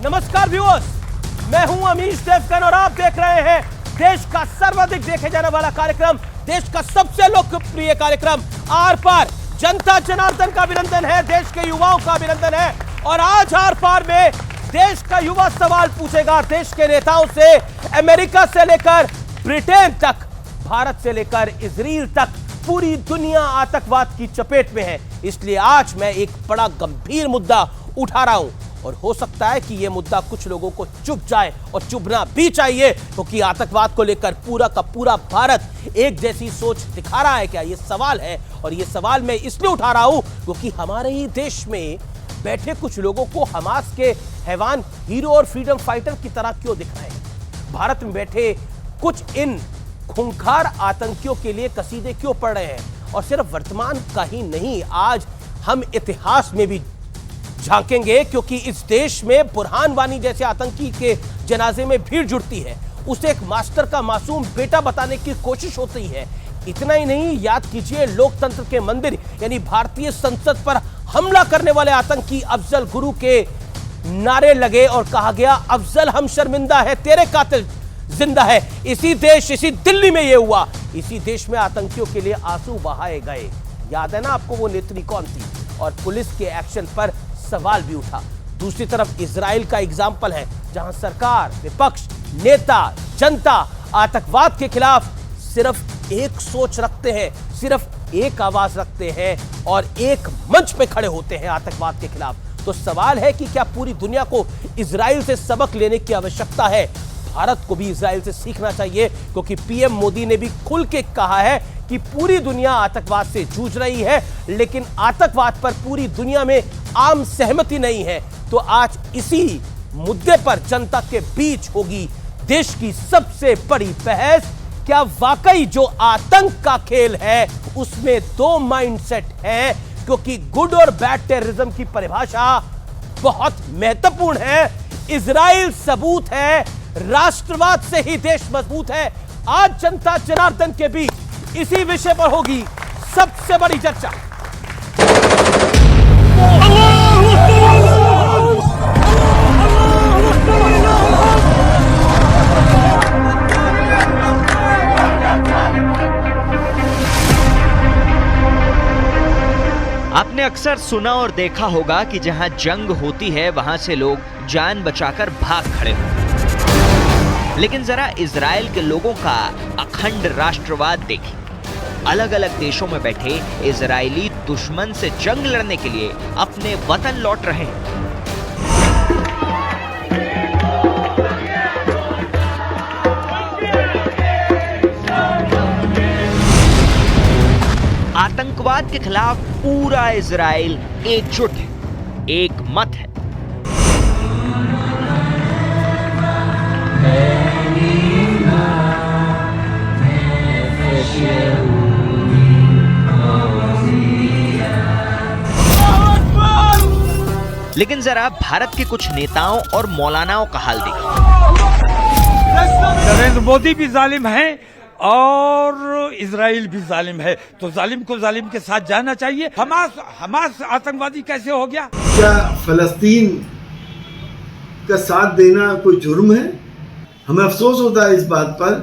नमस्कार व्यूअर्स, मैं हूं अमीश देवगन और आप देख रहे हैं देश का सर्वाधिक देखे जाने वाला कार्यक्रम, देश का सबसे लोकप्रिय कार्यक्रम आर पार। जनता जनार्दन का अभिनंदन है, देश के युवाओं का अभिनंदन है। और आज आर पार में देश का युवा सवाल पूछेगा देश के नेताओं से, अमेरिका से लेकर ब्रिटेन तक, भारत से लेकर इजराइल तक, पूरी दुनिया आतंकवाद की चपेट में है। इसलिए आज मैं एक बड़ा गंभीर मुद्दा उठा रहा हूं और हो सकता है कि यह मुद्दा कुछ लोगों को चुभ जाए और चुभना भी चाहिए, क्योंकि आतंकवाद को लेकर पूरा का पूरा भारत एक जैसी सोच दिखा रहा है क्या, यह सवाल है। और यह सवाल मैं इसलिए उठा रहा हूं क्योंकि हमारे ही देश में बैठे कुछ लोगों को हमास के हैवान हीरो और फ्रीडम फाइटर की तरह क्यों दिख रहे हैं। भारत में बैठे कुछ इन खूंखार आतंकियों के लिए कसीदे क्यों पड़ रहे हैं। और सिर्फ वर्तमान का ही नहीं, आज हम इतिहास में भी झांकेंगे, क्योंकि इस देश में बुरहान वानी जैसे आतंकी के जनाजे में भीड़ जुड़ती है, उसे एक मास्टर का मासूम बेटा बताने की कोशिश होती है। इतना ही नहीं, याद कीजिए लोकतंत्र के मंदिर यानी भारतीय संसद पर हमला करने वाले आतंकी अफजल गुरु के नारे लगे और कहा गया, अफजल हम शर्मिंदा है, तेरे कातिल जिंदा है। इसी देश, इसी दिल्ली में यह हुआ। इसी देश में आतंकियों के लिए आंसू बहाए गए। याद है ना आपको वो नेत्री कौन थी? और पुलिस के एक्शन पर सवाल भी उठा। दूसरी तरफ इजराइल का एग्जाम्पल है, जहां सरकार, विपक्ष, नेता, जनता आतंकवाद के खिलाफ सिर्फ एक सोच रखते हैं, सिर्फ एक आवाज रखते हैं और एक मंच पे खड़े होते हैं आतंकवाद के खिलाफ। तो सवाल है कि क्या पूरी दुनिया को इजराइल से सबक लेने की आवश्यकता है? भारत को भी इजराइल से सीखना चाहिए, क्योंकि पीएम मोदी ने भी खुल के कहा है कि पूरी दुनिया आतंकवाद से जूझ रही है, लेकिन आतंकवाद पर पूरी दुनिया में आम सहमति नहीं है। तो आज इसी मुद्दे पर जनता के बीच होगी देश की सबसे बड़ी बहस। क्या वाकई जो आतंक का खेल है उसमें दो माइंडसेट हैं? क्योंकि गुड और बैड टेररिज्म की परिभाषा बहुत महत्वपूर्ण है। इजराइल सबूत है, राष्ट्रवाद से ही देश मजबूत है। आज जनता जनार्दन के बीच इसी विषय पर होगी सबसे बड़ी चर्चा। आपने अक्सर सुना और देखा होगा कि जहां जंग होती है वहां से लोग जान बचाकर भाग खड़े होते हैं। लेकिन जरा इजराइल के लोगों का अखंड राष्ट्रवाद देखिए। अलग अलग देशों में बैठे इजरायली दुश्मन से जंग लड़ने के लिए अपने वतन लौट रहे हैं। आतंकवाद के खिलाफ पूरा इजराइल एकजुट है, एक मत है। लेकिन जरा भारत के कुछ नेताओं और मौलानाओं का हाल देखिए। नरेंद्र मोदी भी जालिम है और इजराइल भी जालिम है, तो जालिम को जालिम के साथ जाना चाहिए। हमास आतंकवादी कैसे हो गया? क्या फलस्तीन का साथ देना कोई जुर्म है? हमें अफसोस होता है इस बात पर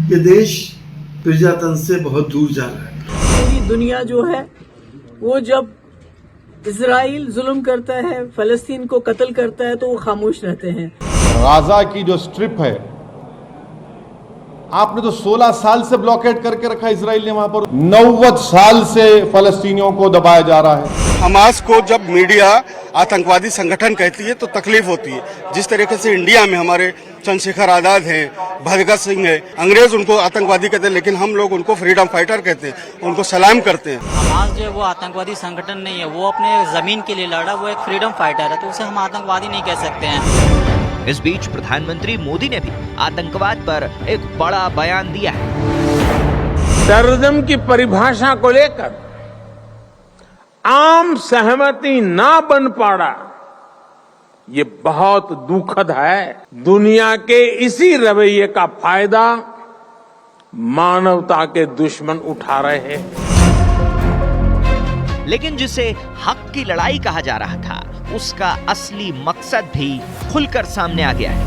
कि देश प्रजातंत्र से बहुत दूर जा रहा है। पूरी दुनिया जो है वो जब इजराइल जुल्म करता है, फलस्तीन को कत्ल करता है, तो वो खामोश रहते हैं। गाजा की जो स्ट्रिप है, आपने तो 16 साल से ब्लॉकेट करके रखा इजराइल ने वहां पर। 90 साल से फलस्तीनियों को दबाया जा रहा है। हमास को जब मीडिया आतंकवादी संगठन कहती है तो तकलीफ होती है। जिस तरीके से इंडिया में हमारे चंद्रशेखर आजाद हैं, भगत सिंह है, अंग्रेज उनको आतंकवादी कहते हैं, लेकिन हम लोग उनको फ्रीडम फाइटर कहते हैं, उनको सलाम करते हैं। हमास जो है वो आतंकवादी संगठन नहीं है, वो अपने जमीन के लिए लड़ा, वो एक फ्रीडम फाइटर है, तो उसे हम आतंकवादी नहीं कह सकते हैं। इस बीच प्रधानमंत्री मोदी ने भी आतंकवाद पर एक बड़ा बयान दिया है। टेररिज्म की परिभाषा को लेकर आम सहमति ना बन पाना, ये बहुत दुखद है। दुनिया के इसी रवैये का फायदा मानवता के दुश्मन उठा रहे हैं। लेकिन जिसे हक की लड़ाई कहा जा रहा था, उसका असली मकसद भी खुलकर सामने आ गया है।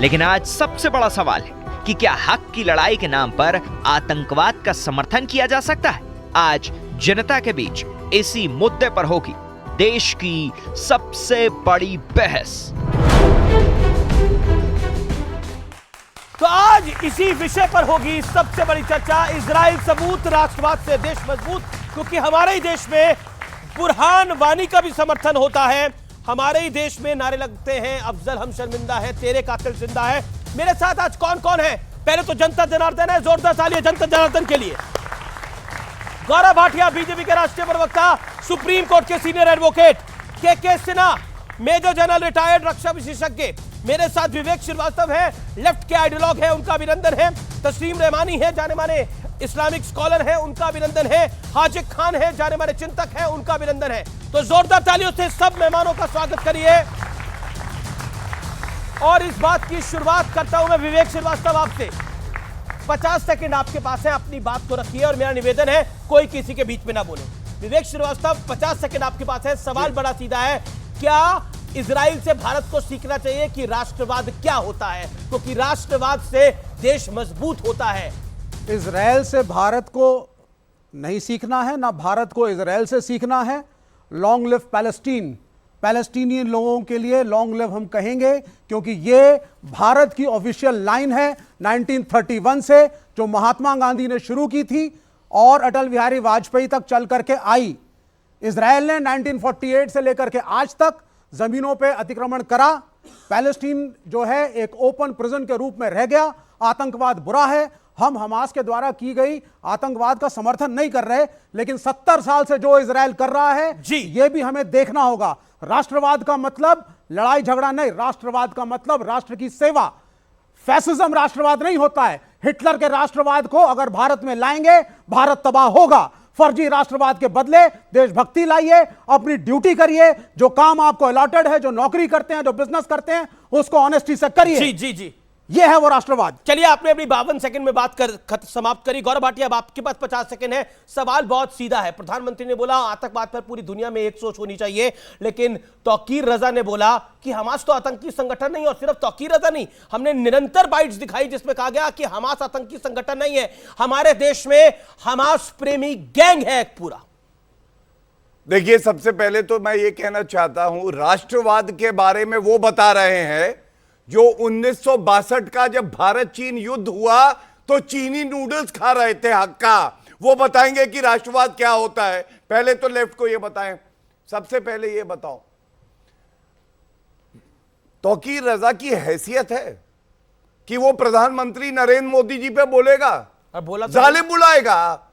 लेकिन आज सबसे बड़ा सवाल है कि क्या हक की लड़ाई के नाम पर आतंकवाद का समर्थन किया जा सकता है? आज जनता के बीच इसी मुद्दे पर होगी देश की सबसे बड़ी बहस। तो आज इसी विषय पर होगी सबसे बड़ी चर्चा। इजराइल सबूत, राष्ट्रवाद से देश मजबूत, क्योंकि हमारे ही देश में बुरहान वानी का भी समर्थन होता है। हमारे ही देश में नारे लगते हैं, अफजल हम शर्मिंदा है, तेरे कातिल जिंदा है। मेरे साथ आज कौन कौन है? पहले तो जनता जनार्दन है, जोरदार तालियां जनता जनार्दन के लिए। गौरव भाटिया, बीजेपी के राष्ट्रीय प्रवक्ता, सुप्रीम कोर्ट के सीनियर एडवोकेट, के सिन्हा, मेजर जनरल रिटायर्ड रक्षा विशेषज्ञ। मेरे साथ विवेक श्रीवास्तव है, लेफ्ट के आइडियोलॉग है, उनका अभिनंदन है। तस्लीम रहमानी है, जाने माने इस्लामिक स्कॉलर है, उनका अभिनंदन है। हाजिक खान है, जाने माने चिंतक है, उनका अभिनंदन है। तो जोरदार तालियों से सब मेहमानों का स्वागत करिए। और इस बात की शुरुआत करता हूं मैं विवेक श्रीवास्तव आपसे। 50 सेकंड आपके पास है, अपनी बात को रखिए और मेरा निवेदन है कोई किसी के बीच में ना बोले। विवेक श्रीवास्तव, 50 सेकंड आपके पास है। सवाल बड़ा सीधा है, क्या इजराइल से भारत को सीखना चाहिए कि राष्ट्रवाद क्या होता है? क्योंकि राष्ट्रवाद से देश मजबूत होता है। इजराइल से भारत को नहीं सीखना है, ना भारत को इजराइल से सीखना है। लॉन्ग लिव पैलेस्टीन, पैलेस्टीनियन लोगों के लिए लॉन्ग लिव हम कहेंगे, क्योंकि ये भारत की ऑफिशियल लाइन है 1931 से, जो महात्मा गांधी ने शुरू की थी और अटल बिहारी वाजपेयी तक चल करके आई। इजराइल ने 1948 से लेकर के आज तक जमीनों पे अतिक्रमण करा। पैलेस्टीन जो है एक ओपन प्रिजन के रूप में रह गया। आतंकवाद बुरा है, हम हमास के द्वारा की गई आतंकवाद का समर्थन नहीं कर रहे, लेकिन 70 साल से जो इजराइल कर रहा है जी, ये भी हमें देखना होगा। राष्ट्रवाद का मतलब लड़ाई झगड़ा नहीं, राष्ट्रवाद का मतलब राष्ट्र की सेवा। फैसिज्म राष्ट्रवाद नहीं होता है। हिटलर के राष्ट्रवाद को अगर भारत में लाएंगे, भारत तबाह होगा। फर्जी राष्ट्रवाद के बदले देशभक्ति लाइए, अपनी ड्यूटी करिए, जो काम आपको अलॉटेड है, जो नौकरी करते हैं, जो बिजनेस करते हैं, उसको ऑनेस्टी से करिए। जी जी जी, ये है वो राष्ट्रवाद। चलिए, आपने अपनी 52 सेकंड में बात समाप्त करी। गौरव भाटिया, अब आपके पास 50 सेकंड है। सवाल बहुत सीधा है। प्रधानमंत्री ने बोला आतंकवाद पर पूरी दुनिया में एक सोच होनी चाहिए, लेकिन तौकीर रजा ने बोला कि हमास तो आतंकी संगठन नहीं। और सिर्फ तौकीर रजा नहीं, हमने निरंतर बाइट्स दिखाई जिसमें कहा गया कि हमास आतंकी संगठन नहीं है, हमारे देश में हमास प्रेमी गैंग है एक पूरा। देखिए, सबसे पहले तो मैं ये कहना चाहता हूं, राष्ट्रवाद के बारे में वो बता रहे हैं जो 1962 का जब भारत चीन युद्ध हुआ तो चीनी नूडल्स खा रहे थे हक्का। वो बताएंगे कि राष्ट्रवाद क्या होता है। पहले तो लेफ्ट को ये बताएं। सबसे पहले ये बताओ, तौकीर रजा की हैसियत है कि वो प्रधानमंत्री नरेंद्र मोदी जी पे बोलेगा, जालिम बुलाएगा?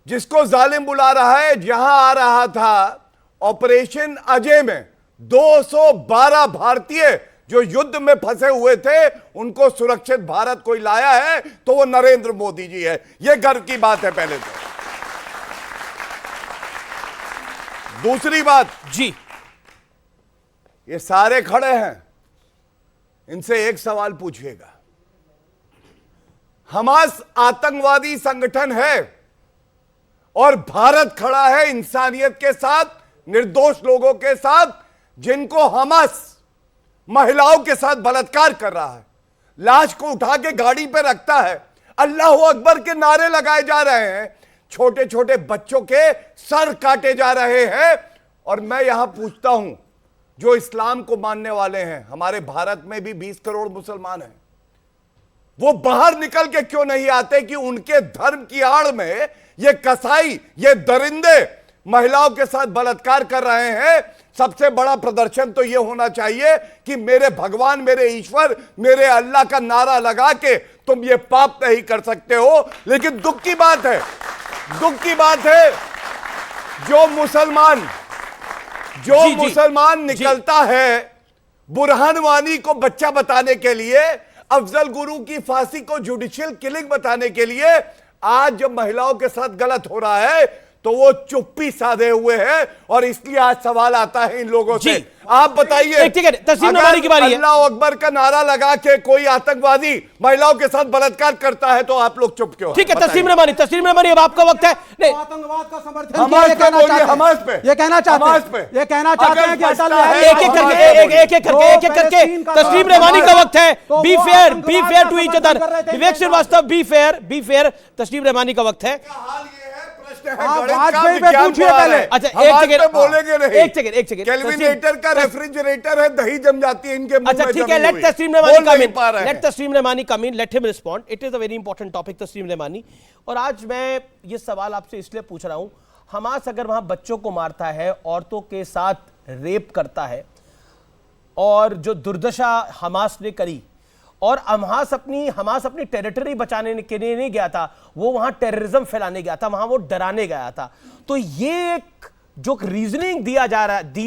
जिसको जालिम बुला रहा है, जहां आ रहा था ऑपरेशन अजय में 212 भारतीय जो युद्ध में फंसे हुए थे, उनको सुरक्षित भारत कोई लाया है तो वो नरेंद्र मोदी जी है। ये गर्व की बात है। पहले तो दूसरी बात जी, ये सारे खड़े हैं, इनसे एक सवाल पूछिएगा। हमास आतंकवादी संगठन है और भारत खड़ा है इंसानियत के साथ, निर्दोष लोगों के साथ, जिनको हमास महिलाओं के साथ बलात्कार कर रहा है, लाश को उठा के गाड़ी पे रखता है, अल्लाह अकबर के नारे लगाए जा रहे हैं, छोटे छोटे बच्चों के सर काटे जा रहे हैं। और मैं यहां पूछता हूं, जो इस्लाम को मानने वाले हैं, हमारे भारत में भी 20 करोड़ मुसलमान हैं, वो बाहर निकल के क्यों नहीं आते कि उनके धर्म की आड़ में ये कसाई, ये दरिंदे महिलाओं के साथ बलात्कार कर रहे हैं। सबसे बड़ा प्रदर्शन तो यह होना चाहिए कि मेरे भगवान, मेरे ईश्वर, मेरे अल्लाह का नारा लगा के तुम ये पाप नहीं कर सकते हो। लेकिन दुख की बात है, दुख की बात है, जो मुसलमान निकलता है बुरहान वानी को बच्चा बताने के लिए, अफजल गुरु की फांसी को जुडिशियल किलिंग बताने के लिए, आज जब महिलाओं के साथ गलत हो रहा है तो वो चुप्पी साधे हुए हैं और इसलिए आज सवाल आता है इन लोगों से। आप बताइए, तस्लीम रमानी की बारी है। अल्लाह अकबर का नारा लगा के कोई आतंकवादी महिलाओं के साथ बलात्कार करता है तो आप लोग चुप क्यों? ठीक है, तस्लीम रमानी अब आपका वक्त है। नहीं, आतंकवाद का समर्थन हमास पे बोलिए, हमास पे ये कहना चाहते हैं कि अटल एक एक करके तस्लीम रमानी का वक्त है। Be fair to each other. Vivek Srivastava, be fair. Tasleem Ramani का वक्त है। वाजपेयी पे पूछिए पहले। अच्छा, एक सेकंड बोलेंगे नहीं। एक सेकंड कैलकुलेटर का रेफ्रिजरेटर है, दही जम जाती है इनके मुंह में। अच्छा ठीक है, let Tasleem Rahmani come in, let him respond. It is a very important topic, Tasleem Rahmani. और आज मैं ये सवाल आपसे इसलिए पूछ रहा हूं, हमास अगर वहां बच्चों को मारता है, औरतों के साथ रेप करता है, और जो दुर्दशा हमास ने करी, और हमास अपनी टेरिटरी बचाने के लिए नहीं गया था, वो वहां टेररिज्म फैलाने गया था, वहां वो डराने गया था। तो ये एक जो रीजनिंग दी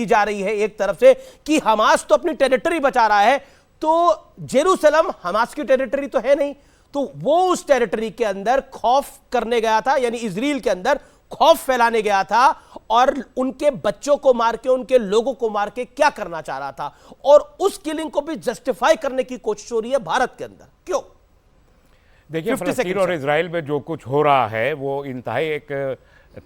जा रही है एक तरफ से कि हमास तो अपनी टेरिटरी बचा रहा है, तो जेरूसलम हमास की टेरिटरी तो है नहीं, तो वो उस टेरिटरी के अंदर खौफ करने गया था, यानी इजराइल के अंदर खौफ फैलाने गया था, और उनके बच्चों को मार के, उनके लोगों को मार के क्या करना चाह रहा था, और उस किलिंग को भी जस्टिफाई करने की कोशिश हो रही है भारत के अंदर। क्यों? देखिए, फलस्तीन और इजराइल में जो कुछ हो रहा है वो इंतहाई एक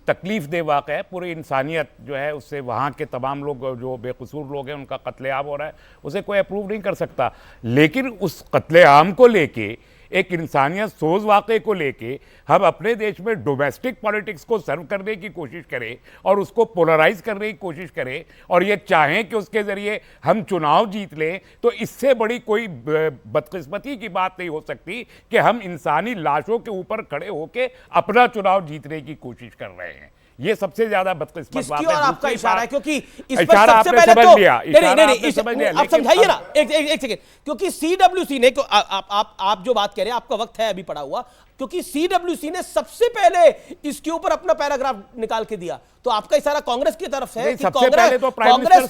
तकलीफ दे वाक़ है। पूरी इंसानियत जो है उससे, वहाँ के तमाम लोग जो बेकसूर लोग हैं उनका कत्लेआम हो रहा है, उसे कोई अप्रूव नहीं कर सकता। लेकिन उस कत्लेआम को लेके, एक इंसानियत सोच वाक़े को लेके हम अपने देश में डोमेस्टिक पॉलिटिक्स को सर्व करने की कोशिश करें और उसको पोलराइज करने की कोशिश करें, और ये चाहें कि उसके ज़रिए हम चुनाव जीत लें, तो इससे बड़ी कोई बदकिस्मती की बात नहीं हो सकती कि हम इंसानी लाशों के ऊपर खड़े होकर अपना चुनाव जीतने की कोशिश कर रहे हैं। ये सबसे ज्यादा बदकिस्मत बात है। और आपका इशारा है, क्योंकि इस पर सबसे पहले तो नहीं, आप समझाइए ना एक सेकंड, क्योंकि सीडब्ल्यूसी ने, आप जो बात कह रहे हैं, आपका वक्त है अभी पड़ा हुआ, क्योंकि सीडब्ल्यूसी ने सबसे पहले इसके ऊपर अपना पैराग्राफ निकाल के दिया, तो आपका इशारा कांग्रेस की तरफ से कि कांग्रेस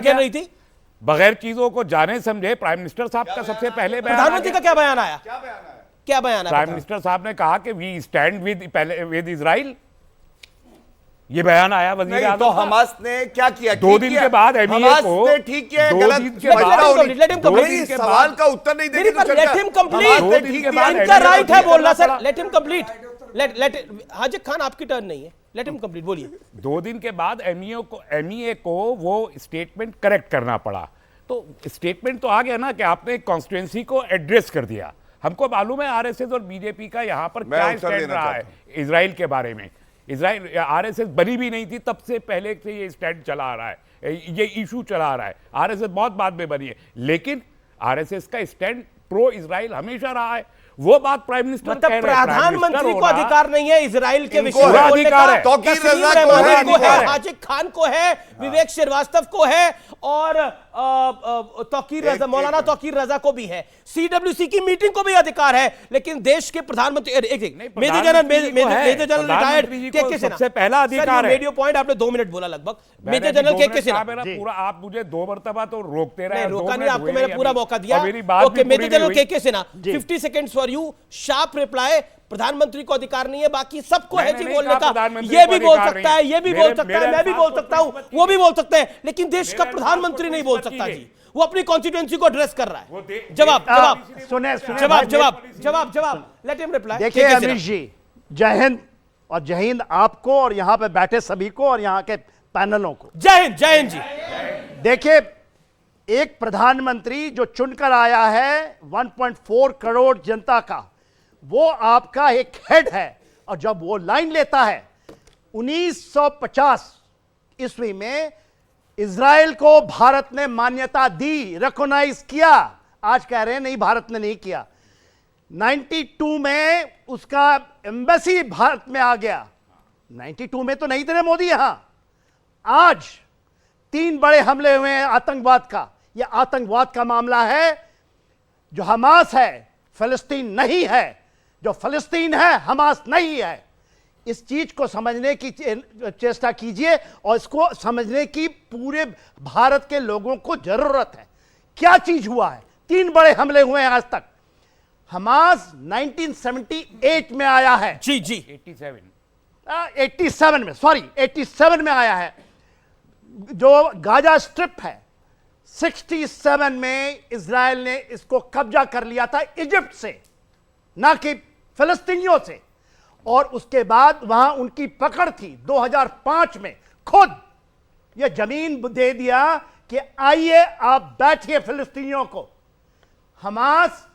खेल रही थी बगैर चीजों को जाने समझे। प्राइम मिनिस्टर साहब का सबसे पहले प्रधानमंत्री का क्या बयान आया? प्राइम मिनिस्टर साहब ने कहा कि वी स्टैंड विद इजराइल, ये बयान आया वजीर आज़म। तो हमास ने क्या किया? 2 दिन के बाद एमईए को, ठीक है, गलत सवाल का उत्तर नहीं देंगे तो लेट हिम कंप्लीट, इनका राइट है बोलना सर, लेट हिम कंप्लीट। हाजिर खान आपकी टर्न नहीं है, लेट हिम कंप्लीट, बोलिए। 2 दिन के बाद एमईए को वो स्टेटमेंट करेक्ट करना पड़ा, तो स्टेटमेंट तो आ गया ना कि आपने कॉन्स्टिट्यूएंसी को एड्रेस कर दिया। हमको मालूम है आरएसएस और बीजेपी का यहाँ पर क्या स्टैंड रहा है इजराइल के बारे में। इजराइल, आरएसएस बनी भी नहीं थी, तब से पहले से ये स्टैंड चला आ रहा है, ये इशू चला आ रहा है। आरएसएस बहुत बाद में बनी है, लेकिन आरएसएस का स्टैंड प्रो इजराइल हमेशा रहा है। वो बात प्राइम मिनिस्टर मतलब कह रहे हैं, प्रधानमंत्री को अधिकार नहीं है इजराइल के विषय में बोलने का। तस्लीम रमानी को है, हाजिर खान को है, विवेक श्रीवास्तव को है, और मौलाना तौकीर रजा को भी है। सीडब्ल्यूसी की मीटिंग को भी अधिकार है, लेकिन देश के प्रधानमंत्री मेजर जनरल रिटायर्ड के सबसे पहला अधिकार है। रेडियो पॉइंट आपने 2 मिनट बोला लगभग। मेजर जनरल के पूरा, आप मुझे 2 मरतबा तो रोकते रहे, रोका नहीं, आपको मैंने पूरा मौका दिया। ओके, मेजर जनरल के Sinha, 50 seconds for you, sharp reply. प्रधानमंत्री को अधिकार नहीं है, बाकी सबको है जी बोलने का। ये भी बोल सकता है, ये भी बोल सकता है, मैं भी बोल सकता हूं, वो भी बोल सकते हैं, लेकिन देश का प्रधानमंत्री नहीं बोल सकता जी। वो अपनी कॉन्स्टिट्यूएंसी को एड्रेस कर रहा है। जवाब लेट हिम रिप्लाई। देखिए अमीश जी, जय हिंद, और जय हिंद आपको और यहां पे बैठे सभी को और यहां के पैनलों को। जय हिंद जी। देखिए, एक प्रधानमंत्री जो चुनकर आया है 1.4 करोड़ जनता का, वो आपका एक हेड है, और जब वो लाइन लेता है 1950 ईस्वी में इजराइल को भारत ने मान्यता दी, रिकॉग्नाइज किया। आज कह रहे हैं नहीं, भारत ने नहीं किया। 92 में उसका एम्बेसी भारत में आ गया। 92 में तो नहीं थे मोदी यहां। आज 3 बड़े हमले हुए हैं आतंकवाद का। यह आतंकवाद का मामला है। जो हमास है फिलिस्तीन नहीं है, जो फिलिस्तीन है हमास नहीं है। इस चीज को समझने की चेष्टा कीजिए, और इसको समझने की पूरे भारत के लोगों को जरूरत है। क्या चीज हुआ है? 3 बड़े हमले हुए हैं आज तक। हमास 1978 में आया है। जी 87 87 में, सॉरी 87 में आया है। जो गाजा स्ट्रिप है 67 में इजराइल ने इसको कब्जा कर लिया था इजिप्ट से, ना कि फिलिस्तीनियों से। और उसके बाद वहां उनकी पकड़ थी। 2005 में खुद यह जमीन दे दिया कि आइए आप बैठिए फिलिस्तीनियों को। हमास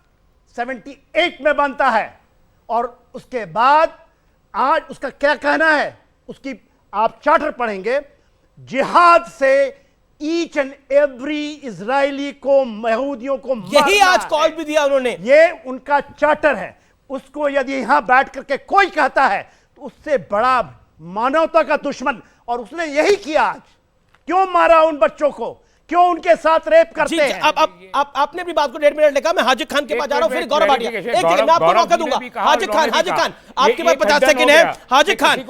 78 में बनता है और उसके बाद आज उसका क्या कहना है, उसकी आप चार्टर पढ़ेंगे, जिहाद से ईच एंड एवरी इजरायली को, यहूदियों को यही आज कॉल भी दिया उन्होंने। ये उनका चार्टर है। उसको यदि यहां बैठ करके कोई कहता है तो उससे बड़ा मानवता का दुश्मन, और उसने यही किया। आज क्यों मारा उन बच्चों को, क्यों उनके साथ रेप करते हैं? अब आपने अपनी बात को 1.5 मिनट लिखा। मैं हाजिक खान के पास जा रहा हूं, फिर गौरव भाटिया। एक सेकंड मैं आपको मौका दूंगा। हाजिक खान आपके पास 50 सेकंड है। हाजिक खान,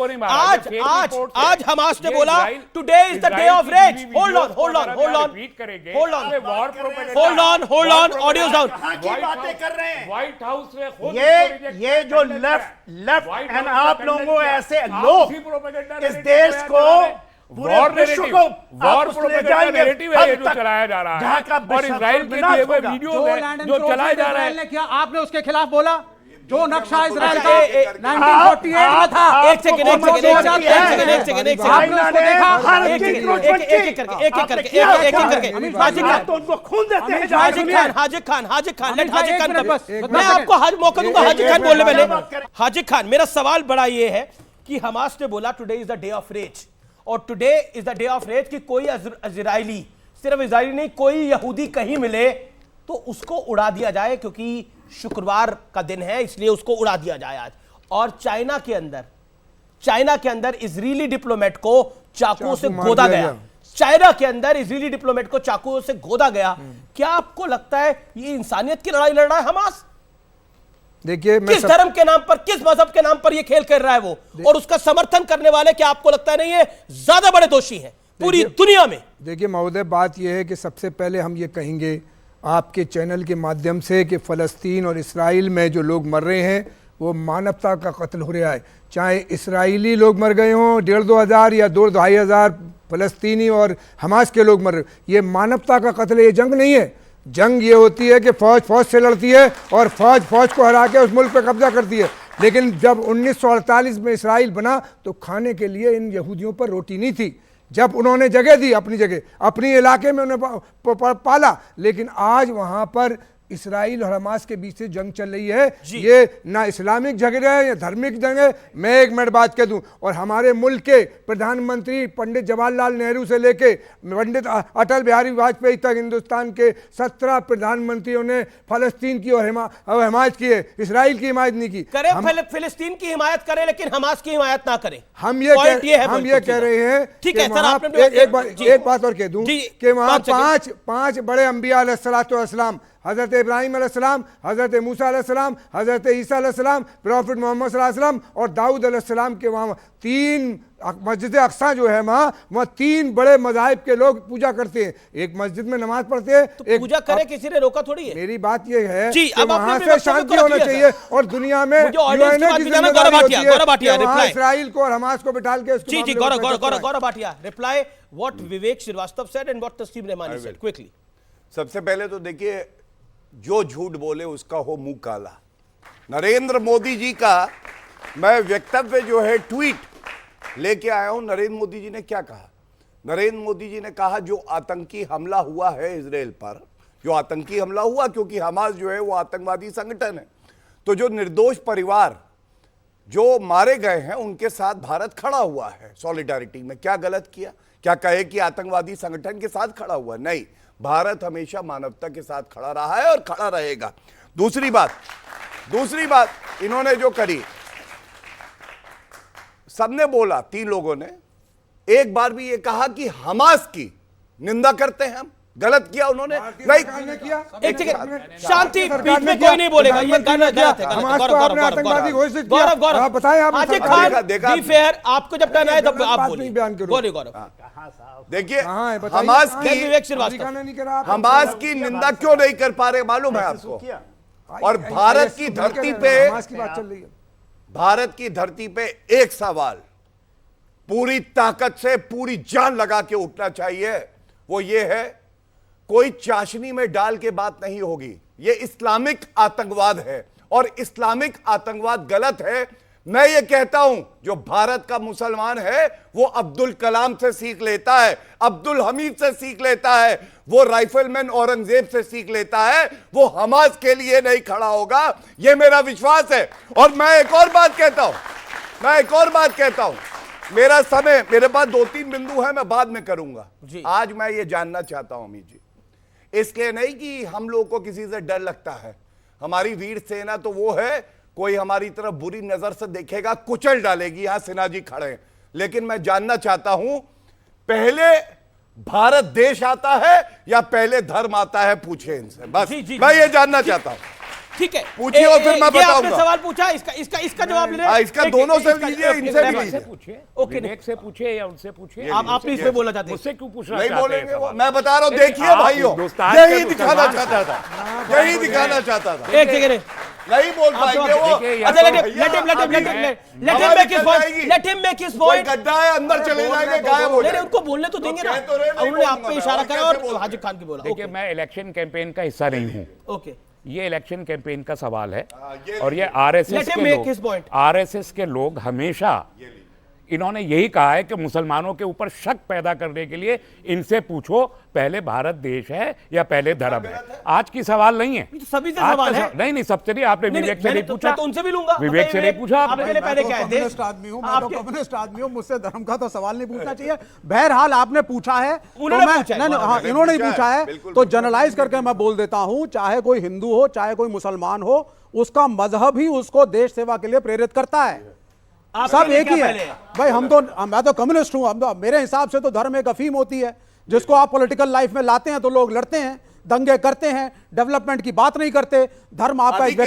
आज हमास ने बोला today is the day of rage. Hold on audios down. बातें कर रहे हैं व्हाइट हाउस में। ये जो लेफ्ट एंड आप लोगों ऐसे लोग इस देश को, वॉर नैरेटिव है ये जो चलाया जा रहा है, और इजराइल के दिए हुए वीडियो में जो चलाया जा रहा है। क्या आपने उसके खिलाफ बोला? जो नक्शा इजराइल का 1948 में था। एक सेकंड आपने उसको देखा? हाजिक खान मैं आपको मौका दूंगा। हाजिक खान बोलने पहले। हाजिक खान, मेरा सवाल बड़ा ये है कि हमास ने बोला today is the day of rage, और today is the day of rage कि कोई इजरायली, सिर्फ इजरायली नहीं, कोई यहूदी कहीं मिले तो उसको उड़ा दिया जाए, क्योंकि शुक्रवार का दिन है इसलिए उसको उड़ा दिया जाए आज। और चाइना के अंदर इजरायली डिप्लोमेट को चाकू से गोदा गया। चाइना के अंदर इजरायली डिप्लोमेट को चाकू से गोदा गया। क्या आपको लगता है ये इंसानियत की लड़ाई लड़ रहा है हमास? देखिए, किस धर्म के नाम पर, किस मजहब के नाम पर ये खेल कर रहा है वो, और उसका समर्थन करने वाले, क्या आपको लगता नहीं है ज्यादा बड़े दोषी हैं पूरी दुनिया में? देखिए महोदय, बात यह है कि सबसे पहले हम ये कहेंगे आपके चैनल के माध्यम से कि फ़लस्तीन और इसराइल में जो लोग मर रहे हैं वो मानवता का कत्ल हो रहा है। चाहे इसराइली लोग मर गए हों 1,500-2 हज़ार या 2-2.5 हज़ार फ़लस्तीनी और हमास के लोग मर रहे, ये मानवता का कत्ल है, ये जंग नहीं है। जंग ये होती है कि फौज से लड़ती है और फौज को हरा के उस मुल्क पर कब्जा करती है। लेकिन जब 1948 में इसराइल बना तो खाने के लिए इन यहूदियों पर रोटी नहीं थी। जब उन्होंने जगह दी, अपनी जगह, अपनी इलाके में उन्हें पाला, लेकिन आज वहाँ पर इसराइल और हमास के बीच से जंग चल रही है। ये ना इस्लामिक झगड़े है या धार्मिक जंग है। मैं एक मिनट बात कह दूं, और हमारे मुल्क के प्रधानमंत्री पंडित जवाहरलाल नेहरू से लेके पंडित अटल बिहारी वाजपेयी तक हिंदुस्तान के 17 प्रधानमंत्रियों ने फलस्तीन की और हिमायत की है, इसराइल की हिमायत नहीं की। फिलिस्तीन की हिमायत करें लेकिन हमास की हिमायत ना करें। हम ये कह रहे हैं। ठीक है सर, एक बात और कह दूं कि वहां पांच बड़े अंबिया अलैहिस्सलाम, हज़रत इब्राहिम अलैहिस्सलाम, हज़रत मूसा अलैहिस्सलाम, हज़रत ईसा अलैहिस्सलाम, प्रॉफिट मोहम्मद सल्लल्लाहु अलैहि वसल्लम और दाऊद अलैहिस्सलाम के वहाँ 3 मस्जिद अक्सा जो है वहाँ 3 बड़े मज़ाहिब के लोग पूजा करते हैं। एक मस्जिद में नमाज पढ़ते हैं, तो पूजा करे किसी ने रोका थोड़ी है। मेरी बात ये है कि वहाँ से शांति होना चाहिए और दुनिया में इसराइल को और हमास को बिठा के। जी Gaurav Bhatia, reply what Vivek Srivastava said and what Tasleem Rahmani said quickly. सबसे पहले तो देखिए, जो झूठ बोले उसका हो मुंह काला। नरेंद्र मोदी जी का मैं वक्तव्य जो है ट्वीट लेके आया हूं। नरेंद्र मोदी जी ने क्या कहा? नरेंद्र मोदी जी ने कहा जो आतंकी हमला हुआ है इजराइल पर, जो आतंकी हमला हुआ, क्योंकि हमास जो है वो आतंकवादी संगठन है, तो जो निर्दोष परिवार जो मारे गए हैं उनके साथ भारत खड़ा हुआ है सॉलिडारिटी में। क्या गलत किया? क्या कहे कि आतंकवादी संगठन के साथ खड़ा हुआ? नहीं, भारत हमेशा मानवता के साथ खड़ा रहा है और खड़ा रहेगा। दूसरी बात इन्होंने जो करी, सबने बोला, 3 लोगों ने एक बार भी ये कहा कि हमास की निंदा करते हैं हम। गलत किया उन्होंने? नहीं किया। एक सेकंड, शांति, बीच में कोई नहीं बोलेगा, ये गलत है। गौरव बताएं आप। हाजिक खान, बी फेयर, आपको जब कहना है तब आप बोलिए। गौरव देखिए, हमास की निंदा क्यों नहीं कर पा रहे मालूम है आपको? और भारत की धरती पे एक सवाल पूरी ताकत से पूरी जान लगा के उठना चाहिए, वो ये है कोई चाशनी में डाल के बात नहीं होगी। ये इस्लामिक आतंकवाद है और इस्लामिक आतंकवाद गलत है। मैं ये कहता हूं जो भारत का मुसलमान है वो अब्दुल कलाम से सीख लेता है, अब्दुल हमीद से सीख लेता है, वो राइफलमैन औरंगजेब से सीख लेता है, वो हमास के लिए नहीं खड़ा होगा, ये मेरा विश्वास है। और मैं एक और बात कहता हूं, मेरा समय, मेरे पास 2-3 बिंदु है, मैं बाद में करूंगा। आज मैं ये जानना चाहता हूं अमित जी, इसलिए नहीं कि हम लोग को किसी से डर लगता है, हमारी वीर सेना तो वो है, कोई हमारी तरफ बुरी नजर से देखेगा कुचल डालेगी, यहां सिन्हा जी खड़े हैं। लेकिन मैं जानना चाहता हूं पहले भारत देश आता है या पहले धर्म आता है, पूछे इनसे, बस मैं ये जानना चाहता हूं। ठीक है, पूछिए और फिर मैं बताऊंगा। आपने सवाल पूछा, इसका जवाब ले। इसका दोनों से लीजिए, इनसे भी लीजिए। विवेक से पूछिए या उनसे पूछिए। आप इसमें बोलना चाहते हैं, मुझसे क्यों पूछना नहीं चाहते बोलेंगे हैं? वो, मैं बता रहा हूं, देखिए भाइयों, यही दिखाना चाहता था, यही दिखाना चाहता था। एक सेकंड, नहीं बोल पाएंगे वो। अच्छा, let him make his point। गड्ढा है, अंदर चले जाएंगे, गायब हो जाएंगे। उनको बोलने तो देंगे ना, उन्होंने आप पे इशारा करा और हाजिर खान की बोला। देखिए, मैं इलेक्शन कैंपेन का हिस्सा नहीं हूँ। ओके, ये इलेक्शन कैंपेन का सवाल है और ये आरएसएस के लोग हमेशा इन्होंने यही कहा है कि मुसलमानों के ऊपर शक पैदा करने के लिए इनसे पूछो पहले भारत देश है या पहले धर्म है। आज की सवाल नहीं है, सभी से सवाल है। नहीं, सबसे नहीं। आपने विवेक से नहीं पूछा तो उनसे भी लूंगा। विवेक से नहीं पूछा आपने। पहले क्या है, कम्युनिस्ट आदमी हूं, मुझसे धर्म का तो सवाल नहीं पूछना चाहिए। बहरहाल आपने पूछा है, इन्होंने पूछा है, तो जनरलाइज करके मैं बोल देता हूं, चाहे कोई हिंदू हो चाहे कोई मुसलमान हो, उसका मजहब ही उसको देश सेवा के लिए प्रेरित करता है। सब एक ही है भाई। मैं तो कम्युनिस्ट हूं, मेरे हिसाब से तो धर्म एक अफीम होती है जिसको आप पॉलिटिकल लाइफ में लाते हैं तो लोग लड़ते हैं, दंगे करते हैं, डेवलपमेंट की बात नहीं करते। धर्म आपका एक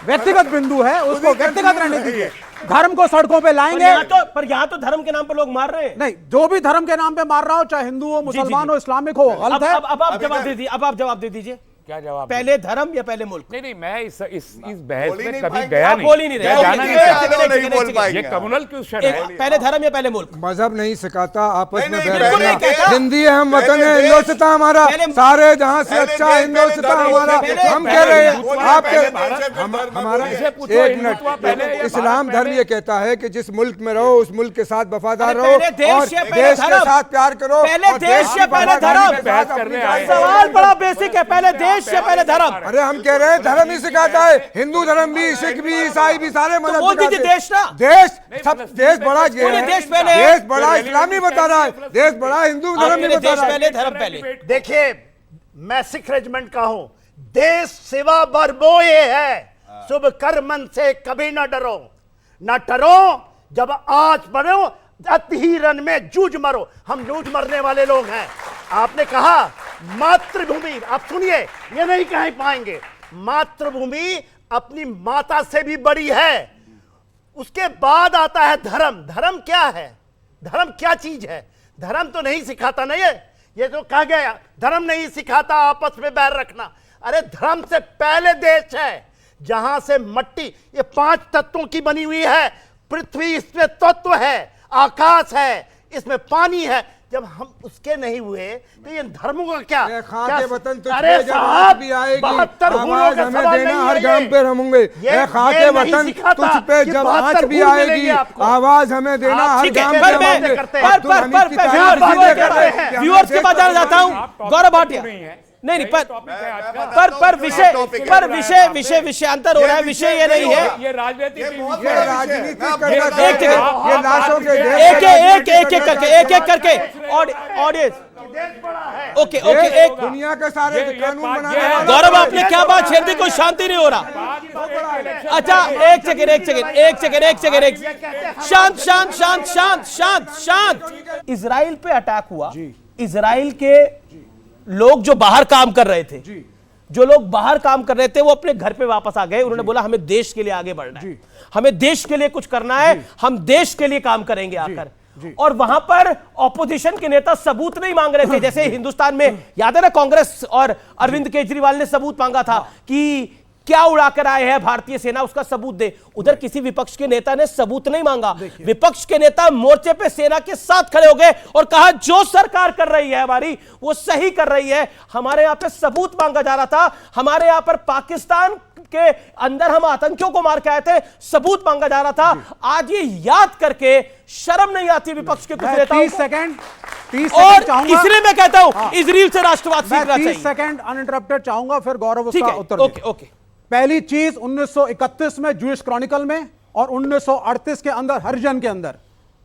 व्यक्तिगत बिंदु है, उसको व्यक्तिगत रहने दीजिए। धर्म को सड़कों पे लाएंगे पर यहाँ तो धर्म के नाम पे लोग मार रहे हैं। नहीं, जो भी धर्म के नाम पे मार रहा हो, चाहे हिंदू हो, मुसलमान हो, इस्लामिक हो, गलत है। अब आप जवाब दे दीजिए। क्या जवाब? पहले धर्म या पहले मुल्क? नहीं, मैं इस बहस में कभी गया नहीं, बोल ही नहीं रहे। ये कम्युनल क्वेश्चन है। पहले धर्म या पहले मुल्क? मजहब नहीं सिखाता, आपस में हिंदी है, हम वतन है, हिंदुस्तान हमारा, सारे जहां से अच्छा हिंदुस्तान हमारा। हम कह रहे हैं आपके हमारा एक मिनट, इस्लाम धर्म ये कहता है कि जिस मुल्क में रहो उस मुल्क के साथ वफादार रहो और देश के साथ प्यार करो। पहले देश से पहले धर्म। सवाल बड़ा बेसिक है, पहले देश से पहले धर्म। अरे हम कह रहे हैं धर्म ही सिखाता है, हिंदू धर्म भी, सिख भी, ईसाई भी, सारे मजहब सिखाते हैं। देश ना, देश बड़ा देश बड़ा इस्लामी बता रहा है, देश बड़ा हिंदू धर्म भी बता रहा है। धर्म पहले। देखिए, मैं सिख रेजिमेंट का हूं, देश सेवा बरबोए है, शुभ कर्मन से कभी ना डरो, ना डरो जब आज बढ़ो, अति ही रन में जूझ मरो। हम जूझ मरने वाले लोग हैं। आपने कहा मातृभूमि, आप सुनिए, ये नहीं कह पाएंगे, मातृभूमि अपनी माता से भी बड़ी है। उसके बाद आता है धर्म। धर्म क्या है? धर्म क्या चीज है? धर्म तो नहीं सिखाता, नहीं है ये तो कहा गया, धर्म नहीं सिखाता आपस में बैर रखना। अरे धर्म से पहले देश है, जहां से मट्टी, ये 5 तत्वों की बनी हुई है पृथ्वी, इसमें तत्व है, आकाश है, इसमें पानी है। जब हम उसके नहीं हुए तो ये धर्मों का क्या? वतन अरे साहब, भी आएगी, 72 आवाज हमें देना, हर गांव पे हम होंगे। खाके वतन तुझ पे जब आँच भी आएगी, आवाज हमें देना, हर गांव पे हम होंगे। व्यूअर्स के पास जाना चाहता हूं, गौरव भाटिया। नहीं, विषय अंतर हो रहा है, विषय ये नहीं है। ये राजनीति एक करके ऑडियंस। ओके, एक दुनिया के सारे कानून बनाने वाले। गौरव, आपने क्या बात छेड़ दी? कोई शांति नहीं हो रहा। अच्छा, एक सेकंड, शांत। इजराइल पे अटैक हुआ, इजराइल के लोग जो बाहर काम कर रहे थे, वो अपने घर पे वापस आ गए। उन्होंने बोला हमें देश के लिए आगे बढ़ना है, हमें देश के लिए कुछ करना है, हम देश के लिए काम करेंगे आकर। और वहां पर ऑपोजिशन के नेता सबूत नहीं मांग रहे थे, जैसे हिंदुस्तान में याद है ना, कांग्रेस और अरविंद केजरीवाल ने सबूत मांगा था कि क्या उड़ाकर आए हैं भारतीय सेना, उसका सबूत दे। उधर किसी विपक्ष के नेता ने सबूत नहीं मांगा, विपक्ष के नेता मोर्चे पे सेना के साथ खड़े हो गए और कहा जो सरकार कर रही है हमारी वो सही कर रही है। हमारे यहां पे सबूत मांगा जा रहा था, हमारे यहां पर पाकिस्तान के अंदर हम आतंकियों को मार के आए थे, सबूत मांगा जा रहा था। आज ये याद करके शर्म नहीं आती विपक्ष के कुछ नेताओं को। 30 सेकंड और इसलिए मैं कहता हूं इजराइल से राष्ट्रवाद सीखना चाहिए। 30 सेकंड अनइंटरप्टेड चाहूंगा, फिर गौरव ठीक उसका है, उत्तर ओके ओके। पहली चीज 1931 में जूइश क्रॉनिकल में और 1938 के अंदर हरिजन के अंदर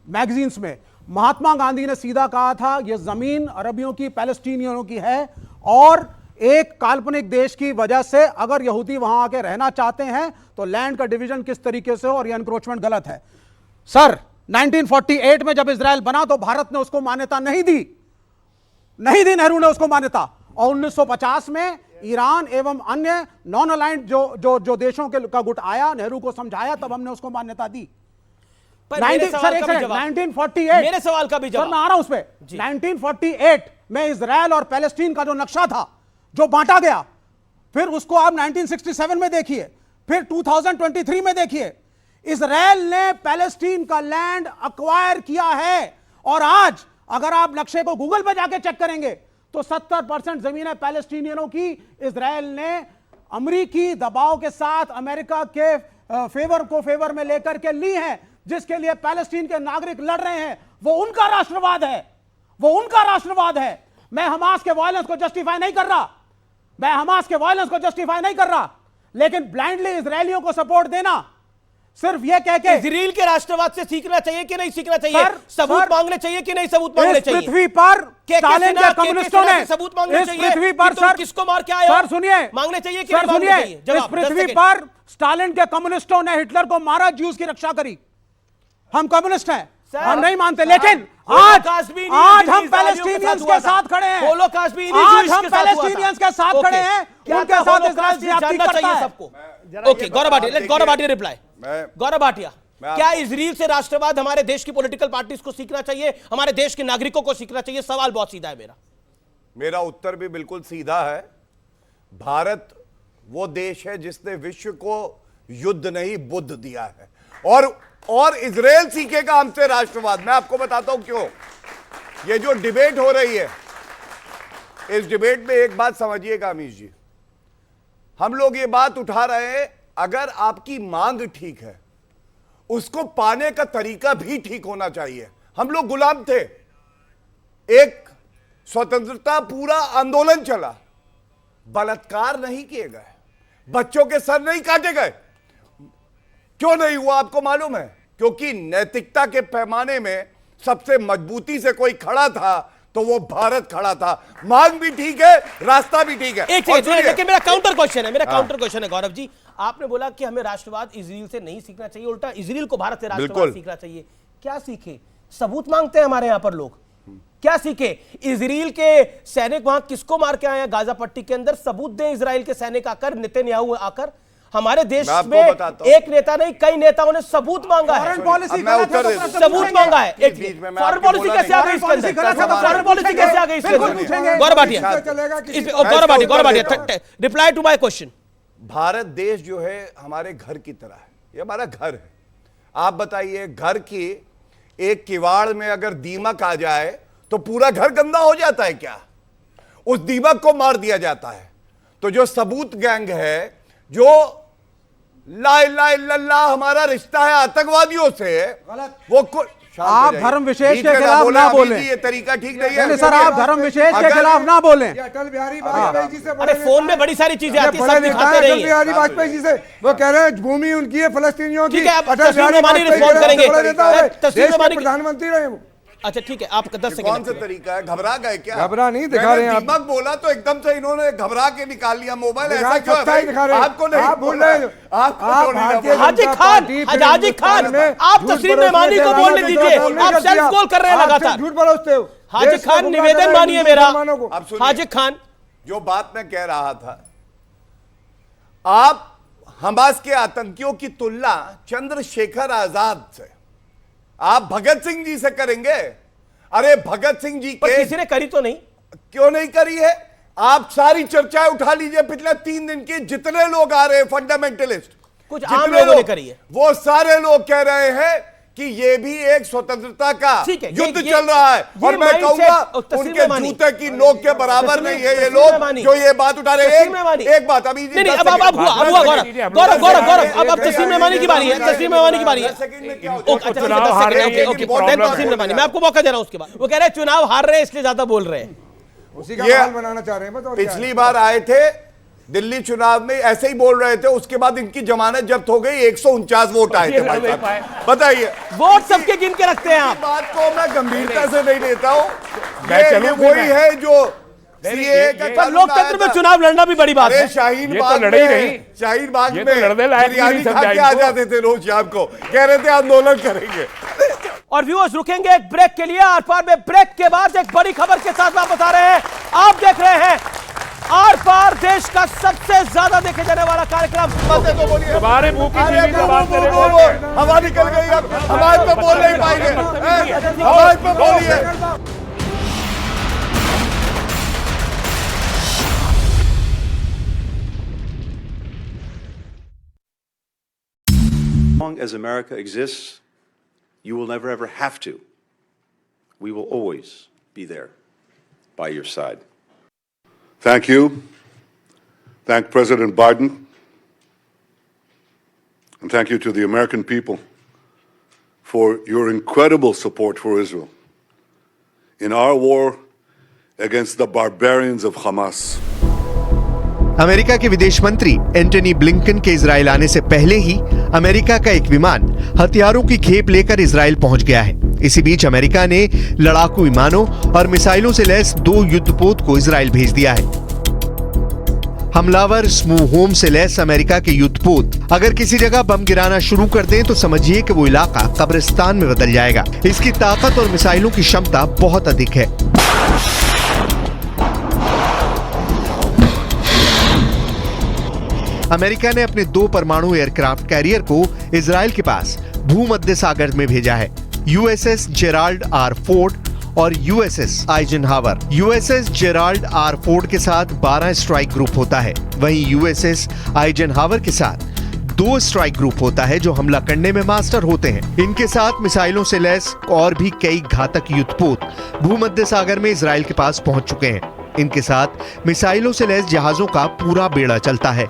मैगजीन्स में महात्मा गांधी ने सीधा कहा था यह जमीन अरबियों की, पैलेस्टीनियनों की है और एक काल्पनिक देश की वजह से अगर यहूदी वहां आके रहना चाहते हैं तो लैंड का डिवीजन किस तरीके से हो और यह एनक्रोचमेंट गलत है। सर 1948 में जब इजराइल बना तो भारत ने उसको मान्यता नहीं दी नेहरू ने उसको मान्यता, और 1950 में ईरान एवं अन्य नॉन अलाइंड जो देशों के का गुट आया, नेहरू को समझाया, तब हमने उसको मान्यता दी। 1948 मेरे सवाल का भी जवाब, सर मैं आ रहा हूं उस पे। 1948 में इजराइल और पैलेस्टीन का जो नक्शा था जो बांटा गया, फिर उसको आप 1967 में देखिए, फिर 2023 में देखिए, इजराइल ने पैलेस्टीन का लैंड अक्वायर किया है। और आज अगर आप नक्शे को गूगल पे जाके चेक करेंगे तो 70% जमीनें पैलेस्टीनियनों की इजराइल ने अमेरिकी दबाव के साथ अमेरिका के फेवर में लेकर के ली हैं, जिसके लिए पैलेस्टीन के नागरिक लड़ रहे हैं। वो उनका राष्ट्रवाद है, वो उनका राष्ट्रवाद है। मैं हमास के वायलेंस को जस्टिफाई नहीं कर रहा, मैं हमास के वायलेंस को जस्टिफाई नहीं कर रहा, लेकिन ब्लाइंडली इजरायलियों को सपोर्ट देना, सिर्फ ये कह के इजराइल के राष्ट्रवाद से सीखना चाहिए कि नहीं सीखना चाहिए, सबूत मांगने चाहिए कि नहीं सबूत मांगने चाहिए। पृथ्वी पर स्टालिन के कम्युनिस्टों ने सबूत मांगने चाहिए, पृथ्वी पर सर किसको मार के आए हो, सर सुनिए, मांगने चाहिए कि सर नहीं मांगने चाहिए। इस पृथ्वी पर स्टालिन के कम्युनिस्टों ने हिटलर को मारा, ज्यूज की रक्षा करी। हम कम्युनिस्ट हैं, हम नहीं मानते, लेकिन आज हम पैलेस्टीनियंस के साथ खड़े हैं, आज हम पैलेस्टीनियंस के साथ खड़े हैं, उनके साथ इजराइल ज्यादती करता है सबको। ओके, गौरव भाटिया, लेट गौरव भाटिया रिप्लाई। गौरव भाटिया, क्या इजराइल से राष्ट्रवाद हमारे देश की पॉलिटिकल पार्टीज को सीखना चाहिए, हमारे देश के नागरिकों को सीखना चाहिए? सवाल बहुत सीधा है मेरा उत्तर भी बिल्कुल सीधा है। भारत वो देश है जिसने विश्व को युद्ध नहीं बुद्ध दिया है, और इजराइल सीखेगा हमसे राष्ट्रवाद। मैं आपको बताता हूं क्यों। ये जो डिबेट हो रही है, इस डिबेट में एक बात समझिएगा अमीश जी, हम लोग ये बात उठा रहे हैं, अगर आपकी मांग ठीक है उसको पाने का तरीका भी ठीक होना चाहिए। हम लोग गुलाम थे, एक स्वतंत्रता पूरा आंदोलन चला, बलात्कार नहीं किए गए, बच्चों के सर नहीं काटे गए। क्यों नहीं हुआ आपको मालूम है? क्योंकि नैतिकता के पैमाने में सबसे मजबूती से कोई खड़ा था तो वो भारत खड़ा था। मांग भी ठीक है, रास्ता भी ठीक है। लेकिन मेरा काउंटर क्वेश्चन है गौरव जी, आपने बोला कि हमें राष्ट्रवाद इजराइल से नहीं सीखना चाहिए, उल्टा इजराइल को भारत से राष्ट्रवाद सीखना चाहिए। क्या सीखे? सबूत मांगते हैं हमारे यहां पर लोग, क्या सीखे? इजराइल के सैनिक वहां किसको मार के आए हैं गाजा पट्टी के अंदर? सबूत दें इजराइल के सैनिक आकर, नेतन्याहू आकर। हमारे देश में एक नेता नहीं, कई नेताओं ने सबूत मांगा है, सबूत मांगा है। फॉरेन पॉलिसी कैसे आ गई इसके अंदर? फॉरेन पॉलिसी कैसे आ गई इसके अंदर? Gaurav Bhatia, reply to my question. Bharat देश जो है हमारे घर की तरह है, ये हमारा घर है। आप बताइए, घर की एक किवाड़ में अगर दीमक आ जाए तो पूरा घर गंदा हो जाता है क्या? उस दीमक को मार दिया जाता है। तो जो सबूत गैंग है, जो ला इलाहा इल्लल्लाह हमारा रिश्ता है आतंकवादियों से, वो आप धर्म विशेष के खिलाफ ना बोलें। ये तरीका ठीक नहीं है सर, आप धर्म विशेष के खिलाफ ना बोलें। अटल बिहारी वाजपेयी जी से, अरे फोन में बड़ी सारी चीजें आती हैं, सब दिखाते रहिए। अटल बिहारी वाजपेयी जी से वो कह रहे हैं भूमि उनकी है, फलस्तीनियों की। अटल बिहारी वाजपेयी प्रधानमंत्री रहे वो। अच्छा ठीक है, आप 10 सेकंड। कौन सा तरीका है? घबरा गए क्या? घबरा नहीं दिखा रहे हैं आप। दीमक बोला तो एकदम से इन्होंने घबरा के निकाल लिया मोबाइल। ऐसा क्यों है? आपको नहीं, आप बोल रहे हैं, हाजी खान, आप तस्लीम मेहमानी को बोलने दीजिए, आप सेल्फ कॉल कर रहे हैं लगातार। झूठ बोलते हो। हाजी खान, निवेदन मानिए मेरा। हाजी खान, जो बात मैं कह रहा था, आप हमास के आतंकियों की तुलना चंद्रशेखर आजाद से, आप भगत सिंह जी से करेंगे? अरे भगत सिंह जी के किसी ने करी तो नहीं? क्यों नहीं करी है? आप सारी चर्चाएं उठा लीजिए पिछले 3 दिन की, जितने लोग आ रहे हैं फंडामेंटलिस्ट, कुछ आम लोगों ने करी है, वो सारे लोग कह रहे हैं कि ये भी एक स्वतंत्रता का युद्ध चल रहा है। और मैं कहूंगा उनके जूते की नोक के बराबर नहीं है ये लोग जो ये बात उठा रहे हैं। एक बात अभी अब तस्लीम मेहमानी की बारी है, तस्लीम मेहमानी की बारी है। मैं आपको मौका दे रहा हूं। उसके बाद वो कह रहे हैं चुनाव हार रहे हैं इसलिए ज्यादा बोल रहे हैं, उसी का माहौल बनाना चाह रहे हैं। पिछली बार आए थे दिल्ली चुनाव में ऐसे ही बोल रहे थे, उसके बाद इनकी जमानत जब्त हो गई, 149 वोट आए थे भाई साहब। बताइए, वोट सबके गिन के रखते हैं आप। बात को मैं गंभीरता से नहीं लेता हूं। ये वही है जो लोकतंत्र में चुनाव लड़ना भी बड़ी बात है। शाहीन बाग में बिरयानी खा के आ जाते थे रोज शाम को, कह रहे थे आंदोलन करेंगे। और व्यूअर्स रुकेंगे एक ब्रेक के लिए, आर पार में ब्रेक के बाद एक बड़ी खबर के साथ वापस आ रहे हैं। आप देख रहे हैं आर पार, देश का सबसे ज्यादा देखे जाने वाला कार्यक्रम। तो बोलिए, हवा निकल गई, अब हमारे पे बोल नहीं पाएंगे, हमारे पे बोलिए। As long as America exists, you will never ever have to. We will always be there by your side. Thank you. Thank President Biden. And thank you to the American people for your incredible support for Israel in our war against the barbarians of Hamas. America के विदेश मंत्री Antony Blinken के Israel आने से पहले ही America का एक विमान हथियारों की खेप लेकर इजराइल पहुंच गया है। इसी बीच अमेरिका ने लड़ाकू विमानों और मिसाइलों से लैस 2 युद्धपोत को इजराइल भेज दिया है। हमलावर स्मू होम से लैस अमेरिका के युद्धपोत अगर किसी जगह बम गिराना शुरू कर दें तो समझिए कि वो इलाका कब्रिस्तान में बदल जाएगा। इसकी ताकत और मिसाइलों की क्षमता बहुत अधिक है। अमेरिका ने अपने 2 परमाणु एयरक्राफ्ट कैरियर को इजराइल के पास भूमध्य सागर में भेजा है। यूएसएस जेराल्ड आर फोर्ड और USS Eisenhower. USS Gerald R Ford के साथ 12 स्ट्राइक ग्रुप होता है, वहीं यूएसएस आइजनहावर के साथ 2 स्ट्राइक ग्रुप होता है जो हमला करने में मास्टर होते हैं। इनके साथ मिसाइलों से लैस और भी कई घातक युद्धपोत भूमध्य सागर में इजराइल के पास पहुंच चुके हैं। इनके साथ मिसाइलों से लैस जहाजों का पूरा बेड़ा चलता है।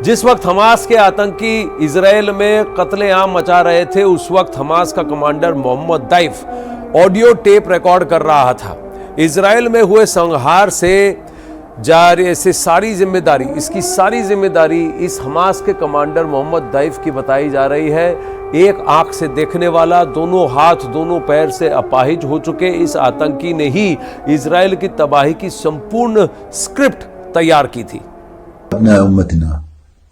जिस वक्त हमास के आतंकी इजराइल में कत्लेआम मचा रहे थे, उस वक्त हमास का commander Mohammed Deif audio tape record कर रहा था। इजराइल में हुए संहार से इसकी सारी जिम्मेदारी इस हमास के कमांडर मोहम्मद दैफ की बताई जा रही है। एक आंख से देखने वाला, दोनों हाथ दोनों पैर से अपाहिज हो चुके इस आतंकी ने ही इजराइल की तबाही की संपूर्ण स्क्रिप्ट तैयार की थी।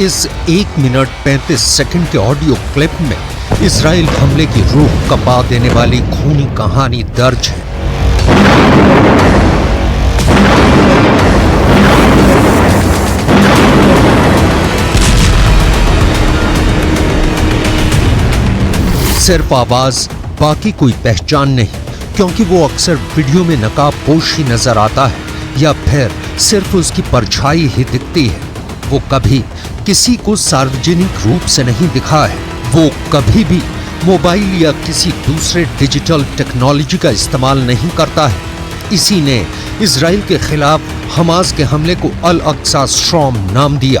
इस 1 मिनट 35 सेकंड के ऑडियो क्लिप में इजराइल हमले की रूह कंपा देने वाली खूनी कहानी दर्ज है। सिर्फ आवाज, बाकी कोई पहचान नहीं, क्योंकि वो अक्सर वीडियो में नकाबपोश ही नजर आता है या फिर सिर्फ उसकी परछाई ही दिखती है। वो कभी किसी को सार्वजनिक रूप से नहीं दिखा है। वो कभी भी मोबाइल या किसी दूसरे डिजिटल टेक्नोलॉजी का इस्तेमाल नहीं करता है। इसी ने इजराइल के खिलाफ हमास के हमले को अल अक्सा स्ट्रॉम नाम दिया।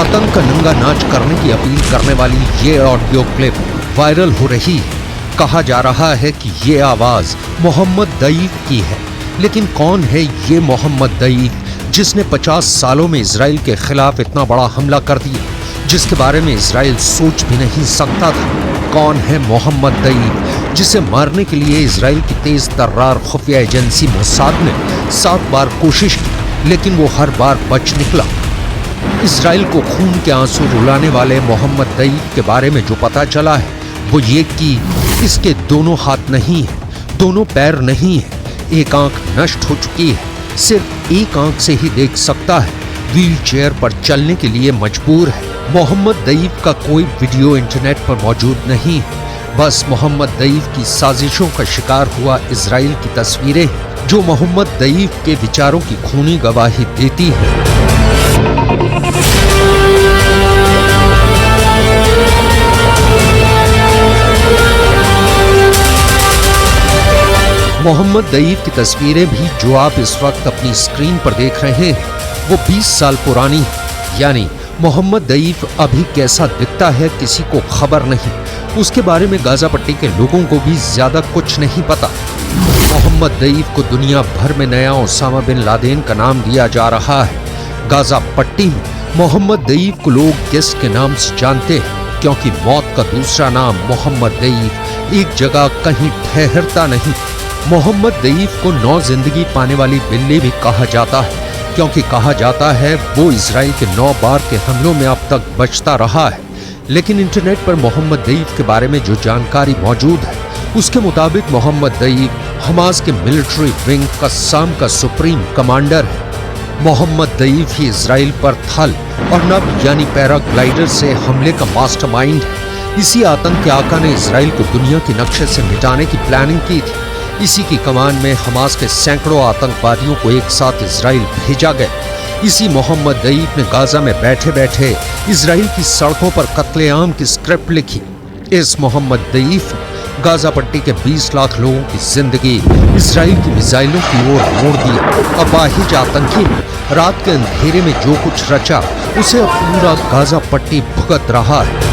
आतंक का नंगा नाच करने की अपील करने वाली ये ऑडियो क्लिप वायरल हो रही है। कहा जा रहा है कि ये आवाज मोहम्मद दईद की है, लेकिन कौन है ये मोहम्मद दईद जिसने 50 सालों में इजराइल के खिलाफ इतना बड़ा हमला कर दिया, जिसके बारे में इजराइल सोच भी नहीं सकता था। कौन है मोहम्मद दईब, जिसे मारने के लिए इजराइल की तेज तर्रार खुफिया एजेंसी मोसाद ने 7 बार कोशिश की, लेकिन वो हर बार बच निकला। इजराइल को खून के आंसू रुलाने वाले मोहम्मद दईब के बारे में जो पता चला है वो ये कि इसके दोनों हाथ नहीं है, दोनों पैर नहीं है, एक आंख नष्ट हो चुकी है, सिर्फ एक आंख से ही देख सकता है, व्हील चेयर पर चलने के लिए मजबूर है। मोहम्मद दईब का कोई वीडियो इंटरनेट पर मौजूद नहीं है, बस मोहम्मद दईब की साजिशों का शिकार हुआ इजराइल की तस्वीरें हैं, जो मोहम्मद दईब के विचारों की खूनी गवाही देती है। मोहम्मद दईब की तस्वीरें भी जो आप इस वक्त अपनी स्क्रीन पर देख रहे हैं वो 20 साल पुरानी है, यानी मोहम्मद दईब अभी कैसा दिखता है किसी को खबर नहीं। उसके बारे में गाजा पट्टी के लोगों को भी ज्यादा कुछ नहीं पता। मोहम्मद दईब को दुनिया भर में नया ओसामा बिन लादेन का नाम दिया जा रहा है। गाजा पट्टी में मोहम्मद दईब को लोग गेस्ट के नाम से जानते हैं, क्योंकि मौत का दूसरा नाम मोहम्मद दईब एक जगह कहीं ठहरता नहीं। मोहम्मद दईब को 9 जिंदगी पाने वाली बिल्ली भी कहा जाता है, क्योंकि कहा जाता है वो इजराइल के 9 बार के हमलों में अब तक बचता रहा है। लेकिन इंटरनेट पर मोहम्मद दईब के बारे में जो जानकारी मौजूद है उसके मुताबिक मोहम्मद दईब हमास के मिलिट्री विंग कस्साम का सुप्रीम कमांडर है। मोहम्मद दईब ही इजराइल पर थल और नभ यानी पैराग्लाइडर से हमले का मास्टरमाइंड है। इसी आतंक के आका ने इजराइल को दुनिया के नक्शे से मिटाने की प्लानिंग की थी। इसी की कमान में हमास के सैकड़ों आतंकवादियों को एक साथ इजराइल भेजा गया। इसी मोहम्मद दईब ने गाजा में बैठे बैठे इजराइल की सड़कों पर कत्लेआम की स्क्रिप्ट लिखी। इस मोहम्मद दईब ने गाजा पट्टी के 20 लाख लोगों की जिंदगी इजराइल की मिसाइलों की ओर मोड़ दी। अपाहिज आतंकी ने रात के अंधेरे में जो कुछ रचा उसे अब पूरा गाजा पट्टी भुगत रहा है।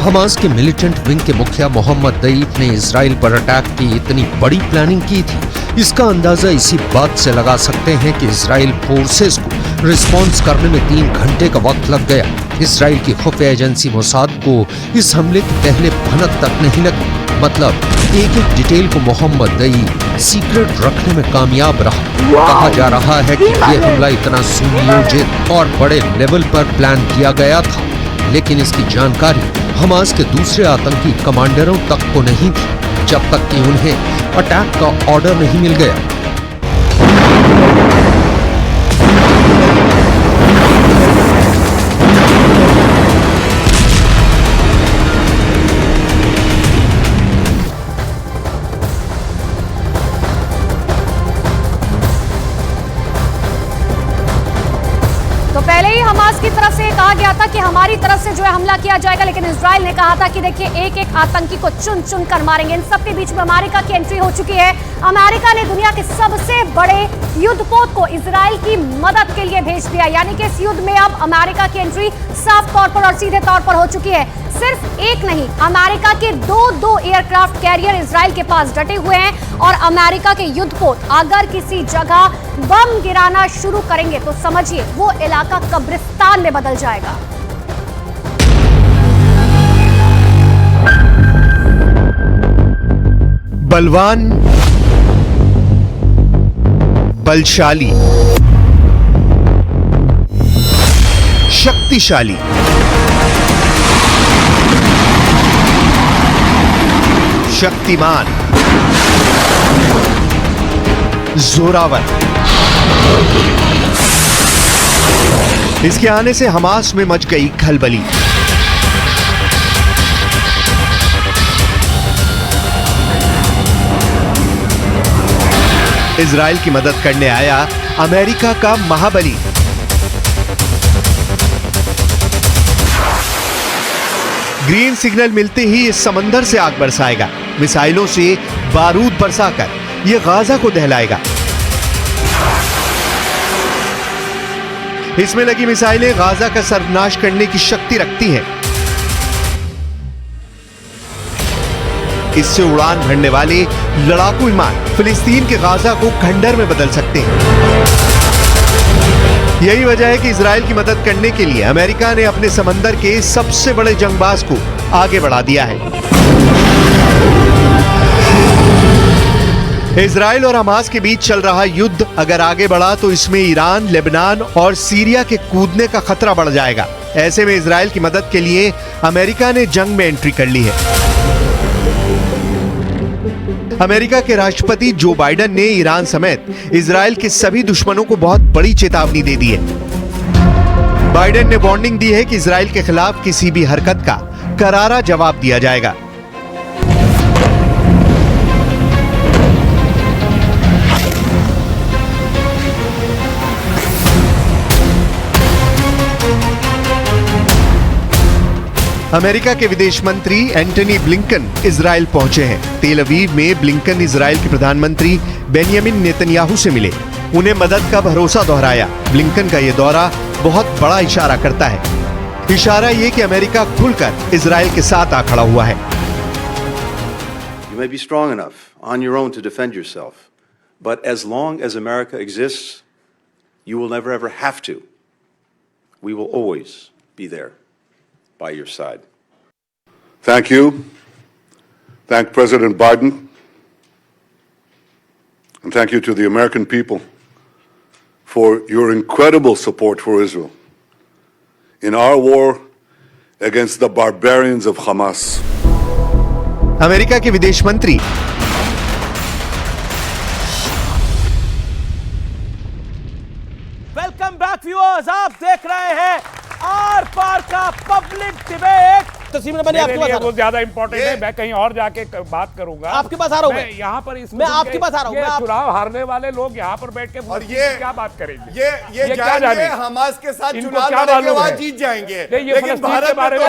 हमास के मिलिटेंट विंग के मुखिया मोहम्मद दईब ने इजराइल पर अटैक की इतनी बड़ी प्लानिंग की थी, इसका अंदाजा इसी बात से लगा सकते हैं कि इजराइल फोर्सेस को रिस्पॉन्स करने में 3 घंटे का वक्त लग गया। इजराइल की खुफिया एजेंसी मोसाद को इस हमले की पहले भनक तक नहीं लगी। मतलब एक एक डिटेल को मोहम्मद दईब सीक्रेट रखने में कामयाब रहा। कहा जा रहा है कि यह हमला इतना सुनियोजित और बड़े लेवल पर प्लान किया गया था, लेकिन इसकी जानकारी हमास के दूसरे आतंकी कमांडरों तक को नहीं थी, जब तक कि उन्हें अटैक का ऑर्डर नहीं मिल गया। पहले ही हमास की तरफ से कहा गया था कि हमारी तरफ से जो है हमला किया जाएगा, लेकिन इजराइल ने कहा था कि देखिए एक एक आतंकी को चुन चुन कर मारेंगे। इन सबके बीच में अमेरिका की एंट्री हो चुकी है। अमेरिका ने दुनिया के सबसे बड़े युद्धपोत को इजराइल की मदद के लिए भेज दिया, यानी कि इस युद्ध में अब अमेरिका की एंट्री साफ तौर पर और सीधे तौर पर हो चुकी है। सिर्फ एक नहीं, अमेरिका के दो एयरक्राफ्ट कैरियर इजराइल के पास डटे हुए हैं और अमेरिका के युद्धपोत अगर किसी जगह बम गिराना शुरू करेंगे तो समझिए वो इलाका कब्रिस्तान में बदल जाएगा। बलवान, बलशाली, शक्तिशाली, शक्तिमान, जोरावर। इसके आने से हमास में मच गई खलबली। इजराइल की मदद करने आया अमेरिका का महाबली। ग्रीन सिग्नल मिलते ही इस समंदर से आग बरसाएगा, मिसाइलों से बारूद बरसाकर ये गाजा को दहलाएगा। इसमें लगी मिसाइलें गाजा का सर्वनाश करने की शक्ति रखती हैं। इससे उड़ान भरने वाले लड़ाकू विमान फिलिस्तीन के गाजा को खंडर में बदल सकते हैं। यही वजह है कि इजराइल की मदद करने के लिए अमेरिका ने अपने समंदर के सबसे बड़े जंगबाज को आगे बढ़ा दिया है। इजराइल और हमास के बीच चल रहा युद्ध अगर आगे बढ़ा तो इसमें ईरान, लेबनान और सीरिया के कूदने का खतरा बढ़ जाएगा। ऐसे में इजराइल की मदद के लिए अमेरिका ने जंग में एंट्री कर ली है। अमेरिका के राष्ट्रपति जो बाइडेन ने ईरान समेत इजराइल के सभी दुश्मनों को बहुत बड़ी चेतावनी दे दी है। बाइडेन ने वार्निंग दी है कि इजराइल के खिलाफ किसी भी हरकत का करारा जवाब दिया जाएगा। अमेरिका के विदेश मंत्री एंटनी ब्लिंकन इजराइल पहुंचे हैं। तेल अवीव में ब्लिंकन इजराइल के प्रधानमंत्री बेंयामिन नेतन्याहू से मिले, उन्हें मदद का भरोसा दोहराया। ब्लिंकन का यह दौरा बहुत बड़ा इशारा करता है। इशारा यह कि अमेरिका खुलकर इजराइल के साथ आ खड़ा हुआ है। You may be strong enough on your own to defend yourself, but as long as America exists, you will never ever have to. We will always be there by your side. Thank you. Thank President Biden. And thank you to the American people for your incredible support for Israel in our war against the barbarians of Hamas. America के विदेश मंत्री welcome back viewers, आप देख रहे हैं are पार का public debate. तस्वीर में बने आपके पास वो ज्यादा इंपॉर्टेंट है, मैं कहीं और जाके बात करूंगा। आपके पास आ रहा हूं मैं यहाँ पर मैं आपके पास आ रहा हूं। मैं चुनाव हारने वाले लोग यहाँ पर बैठ के और ये क्या बात करेंगे? ये क्या जाने हमास के साथ चुनाव लड़ने के बाद जीत जाएंगे, लेकिन भारत के बारे में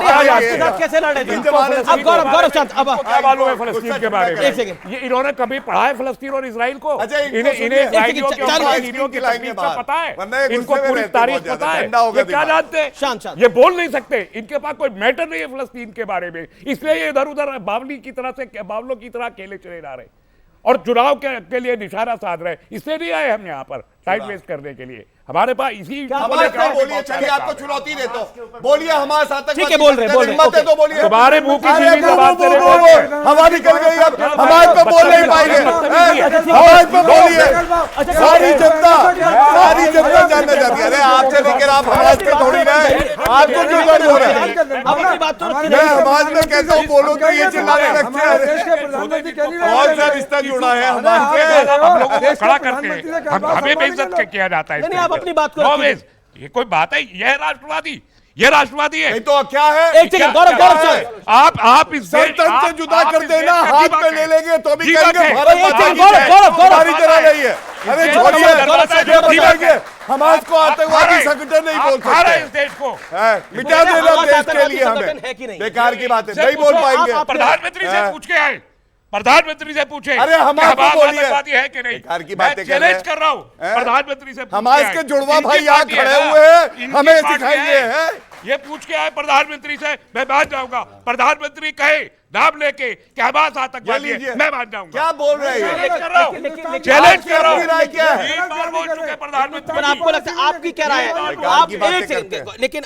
कैसे लड़े थे? अब गौरव चंद, अब क्या मालूम है फलस्तीन के बारे में? ये इन्होंने कभी पढ़ा है फलस्तीन और इसराइल को? इन्हें इसराइलियों की तकलीफ का पता है? इनको पूरी तारीख पता है? ये क्या जानते हैं? ये बोल नहीं सकते, इनके पास कोई मैटर नहीं है फलस्तीन के बारे में, इसलिए ये इधर उधर बावलों की तरह अकेले चले जा रहे और चुनाव के लिए निशाना साध रहे। इसलिए नहीं आए हम यहाँ पर टाइम वेस्ट करने के लिए। हमारे पास इसी बोलिए, चलिए आपको चुनौती देता हूं, बोलिए हमारे साथ ठीक है, बोल रहे तो बोलिए। तुम्हारे मुंह की चीनी जबान से हवा निकल गई, अब हमारे पे बोल नहीं पाएंगे। हमारे पे बोलिए, सारी जनता जानना चाहती है। अरे आपसे लेकर आप हमारे पे थोड़ी रहे, आपको क्यों कर हो रहा है? मैं समाज में कहता हूँ बोलो तो ये चिल्लाने लगते हैं। बहुत सा रिश्ता जुड़ा है हमारे, खड़ा करते हैं, हमें बेइज्जत किया जाता है। अपनी बात करो। ये कोई बात है? ये राष्ट्रवादी है। नहीं तो क्या है? एक सेकंड गौरव, आप इस संतन से जुदा कर देना, हाथ में ले लेंगे तो भी कहेंगे भारत हमारी तरह नहीं है। अरे छोड़िए, हमास को आतंकवादी संगठन नहीं बोल सकते, इस देश को मिटा देना देश के लिए हमें बेकार की बात है, नहीं बोल पाएंगे। प्रधानमंत्री से पूछ के आए, प्रधानमंत्री से पूछे अरे हमास को बोलिए है कि नहीं? बेकार की बातें चैलेंज कर रहा हूँ प्रधानमंत्री से। हमास के जुड़वा भाई यहाँ खड़े हुए हैं, हमें सिखाएंगे। ये पूछ के आए प्रधानमंत्री से, मैं मान जाऊंगा। प्रधानमंत्री कहे नाम लेके कि हमास आतंकवादी है, मैं मान जाऊंगा। क्या बोल रहे हैं? चैलेंज कर रहा हूँ। 3 बार बोल चुके प्रधानमंत्री। आपको लगता है आपकी क्या राय है? लेकिन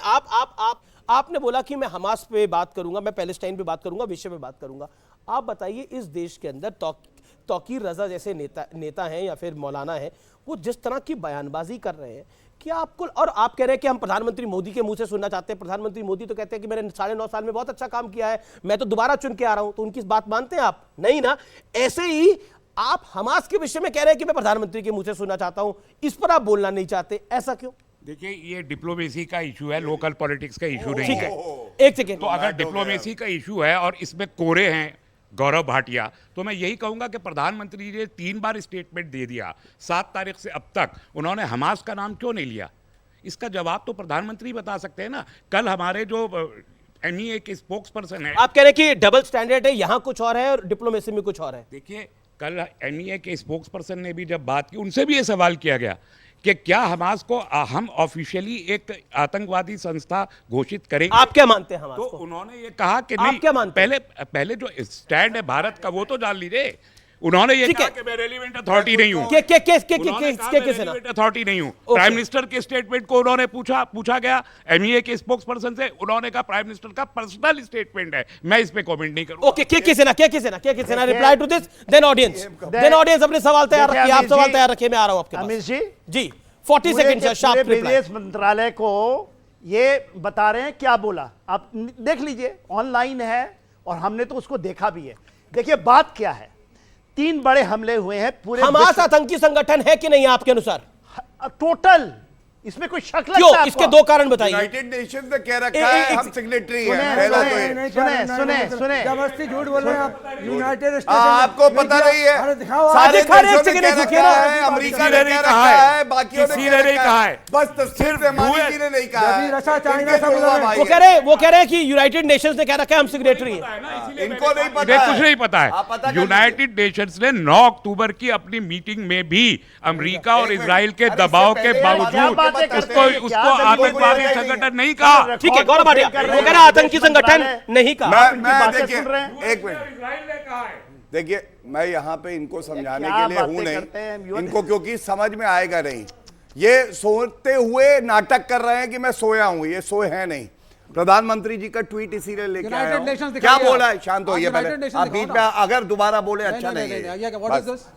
आपने बोला कि मैं हमास पे बात करूंगा, मैं पैलेस्टाइन पे बात करूंगा, विषय पे बात करूंगा। आप बताइए, इस देश के अंदर तौकीर रजा जैसे नेता हैं या फिर मौलाना हैं, वो जिस तरह की बयानबाजी कर रहे हैं, क्या आपको, और आप कह रहे हैं कि हम प्रधानमंत्री मोदी के मुंह से सुनना चाहते हैं। प्रधानमंत्री मोदी तो कहते हैं कि मैंने 9.5 साल में बहुत अच्छा काम किया है, मैं तो दोबारा चुन के आ रहा हूं, तो उनकी बात मानते हैं आप? नहीं ना। ऐसे ही आप हमास के विषय में कह रहे हैं कि मैं प्रधानमंत्री के मुंह से सुनना चाहता हूं, इस पर आप बोलना नहीं चाहते, ऐसा क्यों? देखिए, ये डिप्लोमेसी का इशू है, लोकल पॉलिटिक्स का इशू नहीं है। एक सेकेंड, तो अगर डिप्लोमेसी का इशू है और इसमें कोरे हैं गौरव भाटिया, तो मैं यही कहूंगा कि प्रधानमंत्री ने 3 बार स्टेटमेंट दे दिया, 7 तारीख से अब तक उन्होंने हमास का नाम क्यों नहीं लिया? इसका जवाब तो प्रधानमंत्री बता सकते हैं ना। कल हमारे जो MEA के स्पोक्स पर्सन है, आप कह रहे हैं कि डबल स्टैंडर्ड है, यहां कुछ और है और डिप्लोमेसी में कुछ और है। देखिए, कल MEA के स्पोक्स पर्सन ने भी जब बात की, उनसे भी ये सवाल किया गया कि क्या हमास को हम ऑफिशियली एक आतंकवादी संस्था घोषित करेंगे। आप क्या मानते हैं हमास तो को? उन्होंने ये कहा कि नहीं, क्या मानते पहले जो स्टैंड है भारत का वो तो जान लीजिए। उन्होंने ये कहा कि मैं रेलिवेंट अथॉरिटी नहीं हूं, रेलिवेंट अथॉरिटी नहीं हूं। प्राइम मिनिस्टर के स्टेटमेंट को उन्होंने पूछा गया MEA के स्पोक्स पर्सन से, उन्होंने कहा प्राइम मिनिस्टर का पर्सनल स्टेटमेंट है, मैं इस पे कमेंट नहीं करूंगा। ओके, के reply to this, then audience अपने सवाल तैयार रखिए, आप सवाल तैयार रखिए, मैं आ रहा हूं आपके पास। Amit ji 40 second sharp reply. विदेश मंत्रालय को ये बता रहे हैं, क्या बोला आप देख लीजिए, ऑनलाइन है और हमने तो उसको देखा भी है। देखिए बात क्या है, 3 बड़े हमले हुए हैं पूरे। हमास आतंकी संगठन है कि नहीं आपके अनुसार? टोटल इसमें कोई शक लगता क्यों? है? इसके 2 कारण बताइए। यूनाइटेड नेशंस ने कह रखा है हम सिग्नेटरी हैं। पहला तो ये सुने जबरदस्ती झूठ बोल रहे हैं आप। यूनाइटेड स्टेट्स आपको पता नहीं है, सारे देशों ने कह रखा है, अमेरिका ने कह रखा है, बाकियों ने कह रखा है, बस तस्वीर से मानी जी ने नहीं कहा है। रशा चाइना सब वो कह रहे हैं कि यूनाइटेड नेशंस ने कह रखा है हम सिग्नेटरी हैं। इनको नहीं पता, कुछ नहीं पता है। यूनाइटेड नेशंस ने 9 अक्टूबर की अपनी मीटिंग में भी अमेरिका और इजराइल के दबाव के बावजूद उसको आतंकवादी संगठन नहीं कहा। ठीक है, गौरव भाटिया वो कह रहा आतंकी संगठन नहीं कहा। मैं देखिए एक मिनट, देखिए मैं यहाँ पे इनको समझाने के लिए हूं नहीं, इनको क्योंकि समझ में आएगा नहीं। ये सोते हुए नाटक कर रहे हैं कि मैं सोया हूं, ये सोए हैं नहीं। प्रधानमंत्री जी का ट्वीट इसीलिए लेके आया हूं। क्या बोला है? शांत होइए पहले, आप बीच में अगर दोबारा बोले अच्छा नहीं है,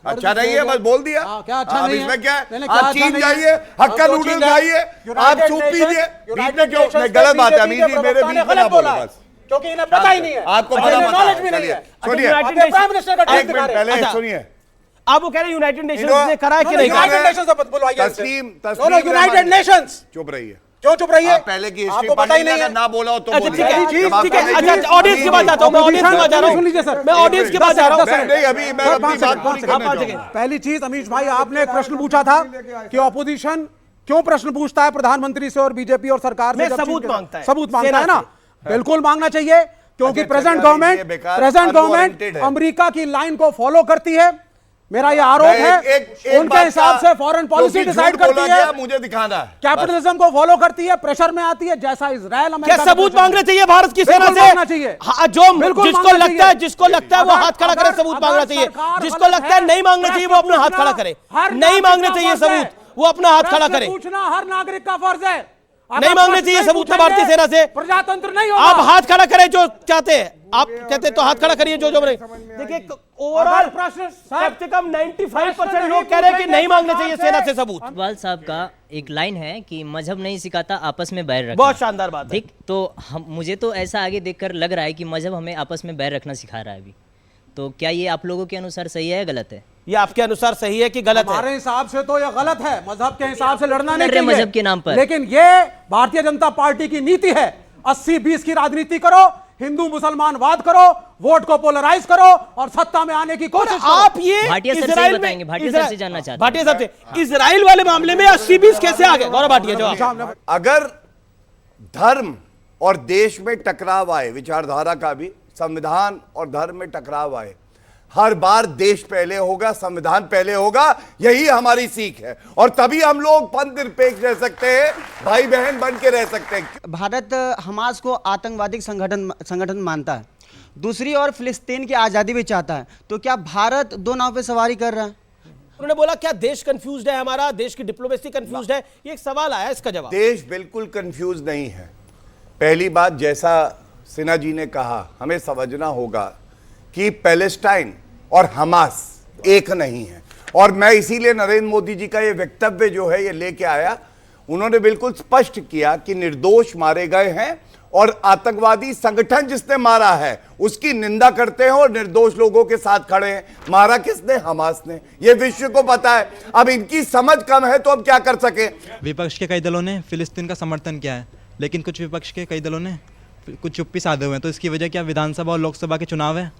अच्छा नहीं है, बस बोल दिया। आप इसमें क्या है, आप चीन जाइए, हक्का नूडल खाइए, आप सूप पीजिए, बीच में क्यों? नहीं, गलत बात है अमीर जी, मेरे बीच में ना बोले बस, क्योंकि इन्हें पता ही नहीं है, आपको पता नॉलेज भी नहीं है। सुनिए, प्राइम मिनिस्टर का एक मिनट पहले सुनिए, आप वो कह रहे हैं यूनाइटेड नेशंस ने करा है कि नहीं? यूनाइटेड नेशंस चुप रही है। क्यों चुप रही है? पहले की हिस्ट्री पढ़ी नहीं है, ना बोला हो तो बोलिए। ठीक है, अच्छा ऑडियंस के पास जाता हूं, मैं ऑडियंस के पास जा रहा हूं, मैं ऑडियंस के पास जा रहा हूं। नहीं अभी मैं अपनी बात पूरी करना चाहूंगा। पहली चीज अमीश भाई, आपने एक प्रश्न पूछा था कि ऑपोजिशन क्यों प्रश्न पूछता है प्रधानमंत्री से और बीजेपी और सरकार से? सबूत मांगता है, सबूत मांगता है ना, बिल्कुल मांगना चाहिए, क्योंकि प्रेजेंट गवर्नमेंट अमेरिका की लाइन को फॉलो करती है। मेरा यह आरोप है, उनके हिसाब से फॉरेन पॉलिसी डिसाइड करती है, मुझे दिखाना है, कैपिटलिज्म को फॉलो करती है, प्रेशर में आती है, जैसा इजराइल क्या सबूत मांगने चाहिए भारत की सेना से? जो जिसको लगता है वो हाथ खड़ा करे, सबूत मांगना चाहिए। जिसको लगता है नहीं मांगना चाहिए वो अपना हाथ खड़ा करे, नहीं मांगने चाहिए सबूत, वो अपना हाथ खड़ा करे। पूछना हर नागरिक का फर्ज है, नहीं मांगने चाहिए सबूत भारतीय सेना से। प्रजातंत्र नहीं होगा। आप हाथ खड़ा करें जो चाहते हैं, आप कहते तो हाथ खड़ा करिए जो बने। देखिए ओवरऑल कम से कम 95% लोग कह रहे हैं कि नहीं मांगने चाहिए सेना से सबूत। इकबाल साहब का एक लाइन है कि मजहब नहीं सिखाता, आपस में बैर रखना। बहुत शानदार बात है। ठीक, तो मुझे तो ऐसा आगे देखकर लग रहा है कि मजहब हमें आपस में बैर रखना सिखा रहा है अभी। तो क्या ये आप लोगों के अनुसार सही है या गलत है? ये आपके अनुसार सही है कि गलत है? हमारे हिसाब से तो ये गलत है, मजहब के हिसाब से लड़ना नहीं चाहिए मजहब के नाम पर। लेकिन ये भारतीय जनता पार्टी की नीति है, 80-20 की राजनीति करो, हिंदू मुसलमान वाद करो, वोट को पोलराइज करो और सत्ता में आने की कोशिश करो। आप ये भाटिया सर से बताएंगे, भाटिया सर से जानना चाहते हैं। भाटिया साहब से इजराइल वाले मामले में 80-20 कैसे आ गए? गौरव भाटिया जवाब। अगर धर्म और देश में टकराव आए, विचारधारा का भी, संविधान और धर्म में टकराव आए, हर बार देश पहले होगा, संविधान पहले होगा, यही हमारी सीख है। और तभी हम लोग पंथ निरपेक्ष रह सकते हैं, भाई बहन बन के रह सकते हैं। भारत हमास को आतंकवादी संगठन मानता है, दूसरी ओर फिलिस्तीन की आज़ादी भी चाहता है, तो क्या भारत 2 नाव पे सवारी कर रहा है? उन्होंने बोला क्या देश कंफ्यूज्ड है, हमारा देश की डिप्लोमेसी कंफ्यूज्ड है? ये एक सवाल आया, इसका जवाब। देश बिल्कुल कंफ्यूज नहीं है। पहली बात, जैसा सिन्हा जी ने कहा, हमें समझना होगा कि पैलेस्टाइन और हमास एक नहीं है। और मैं इसीलिए नरेंद्र मोदी जी का ये वक्तव्य जो है ये लेके आया। उन्होंने बिल्कुल स्पष्ट किया कि निर्दोष मारे गए हैं और आतंकवादी संगठन जिसने मारा है उसकी निंदा करते हैं और निर्दोष लोगों के साथ खड़े हैं। मारा किसने? हमास ने। ये विश्व को पता है। अब इनकी समझ कम है तो अब क्या कर सके? विपक्ष के कई दलों ने फिलिस्तीन का समर्थन किया है, लेकिन कुछ विपक्ष के कई दलों ने कुछ चुप्पी साधे हुए हैं। तो इसकी वजह क्या विधानसभा और लोकसभा के चुनाव है?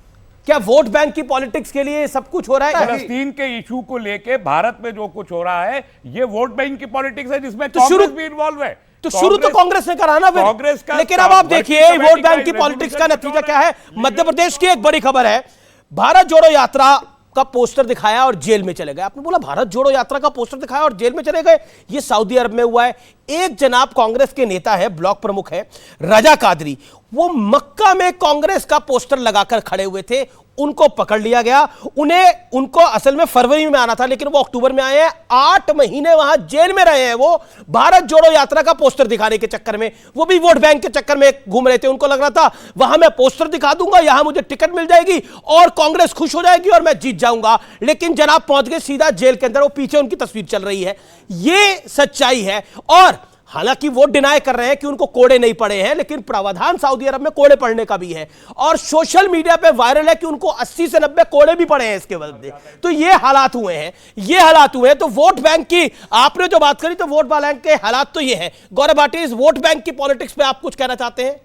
क्या वोट बैंक की पॉलिटिक्स के लिए सब कुछ हो रहा है? फलस्तीन के इशू को लेके भारत में जो कुछ हो रहा है ये वोट बैंक की पॉलिटिक्स है, जिसमें कांग्रेस भी इन्वॉल्व है। तो शुरू तो कांग्रेस ने करा ना कांग्रेस का। लेकिन अब आप देखिए वोट बैंक की पॉलिटिक्स का नतीजा क्या है। मध्य प्रदेश की एक बड़ी खबर है, भारत जोड़ो यात्रा का पोस्टर दिखाया और जेल में चले गए। आपने बोला भारत जोड़ो यात्रा का पोस्टर दिखाया और जेल में चले गए। ये सऊदी अरब में हुआ है। एक जनाब कांग्रेस के नेता है, ब्लॉक प्रमुख है रजा कादरी, वो मक्का में कांग्रेस का पोस्टर लगाकर खड़े हुए थे, उनको पकड़ लिया गया। उनको असल में फरवरी में आना था, लेकिन वो अक्टूबर में आए हैं। 8 महीने वहां जेल में रहे हैं वो, भारत जोड़ो यात्रा का पोस्टर दिखाने के चक्कर में। वो भी वोट बैंक के चक्कर में घूम रहे थे। उनको लग रहा था वहां मैं पोस्टर दिखा दूंगा, यहां मुझे टिकट मिल जाएगी और कांग्रेस खुश हो जाएगी और मैं जीत जाऊंगा। लेकिन जनाब पहुंच गए सीधा जेल के अंदर। वो पीछे उनकी तस्वीर चल रही है। ये सच्चाई है। और हालांकि वो डिनाई कर रहे हैं कि उनको कोड़े नहीं पड़े हैं, लेकिन प्रावधान सऊदी अरब में कोड़े पड़ने का भी है। और सोशल मीडिया पे वायरल है कि उनको 80 से 90 कोड़े भी पड़े हैं इसके बदले। तो ये हालात हुए हैं, ये हालात हुए हैं। तो वोट बैंक की आपने जो बात करी, तो वोट बैंक के हालात तो ये है। गौरव भाटी, इस वोट बैंक की पॉलिटिक्स पे आप कुछ कहना चाहते हैं?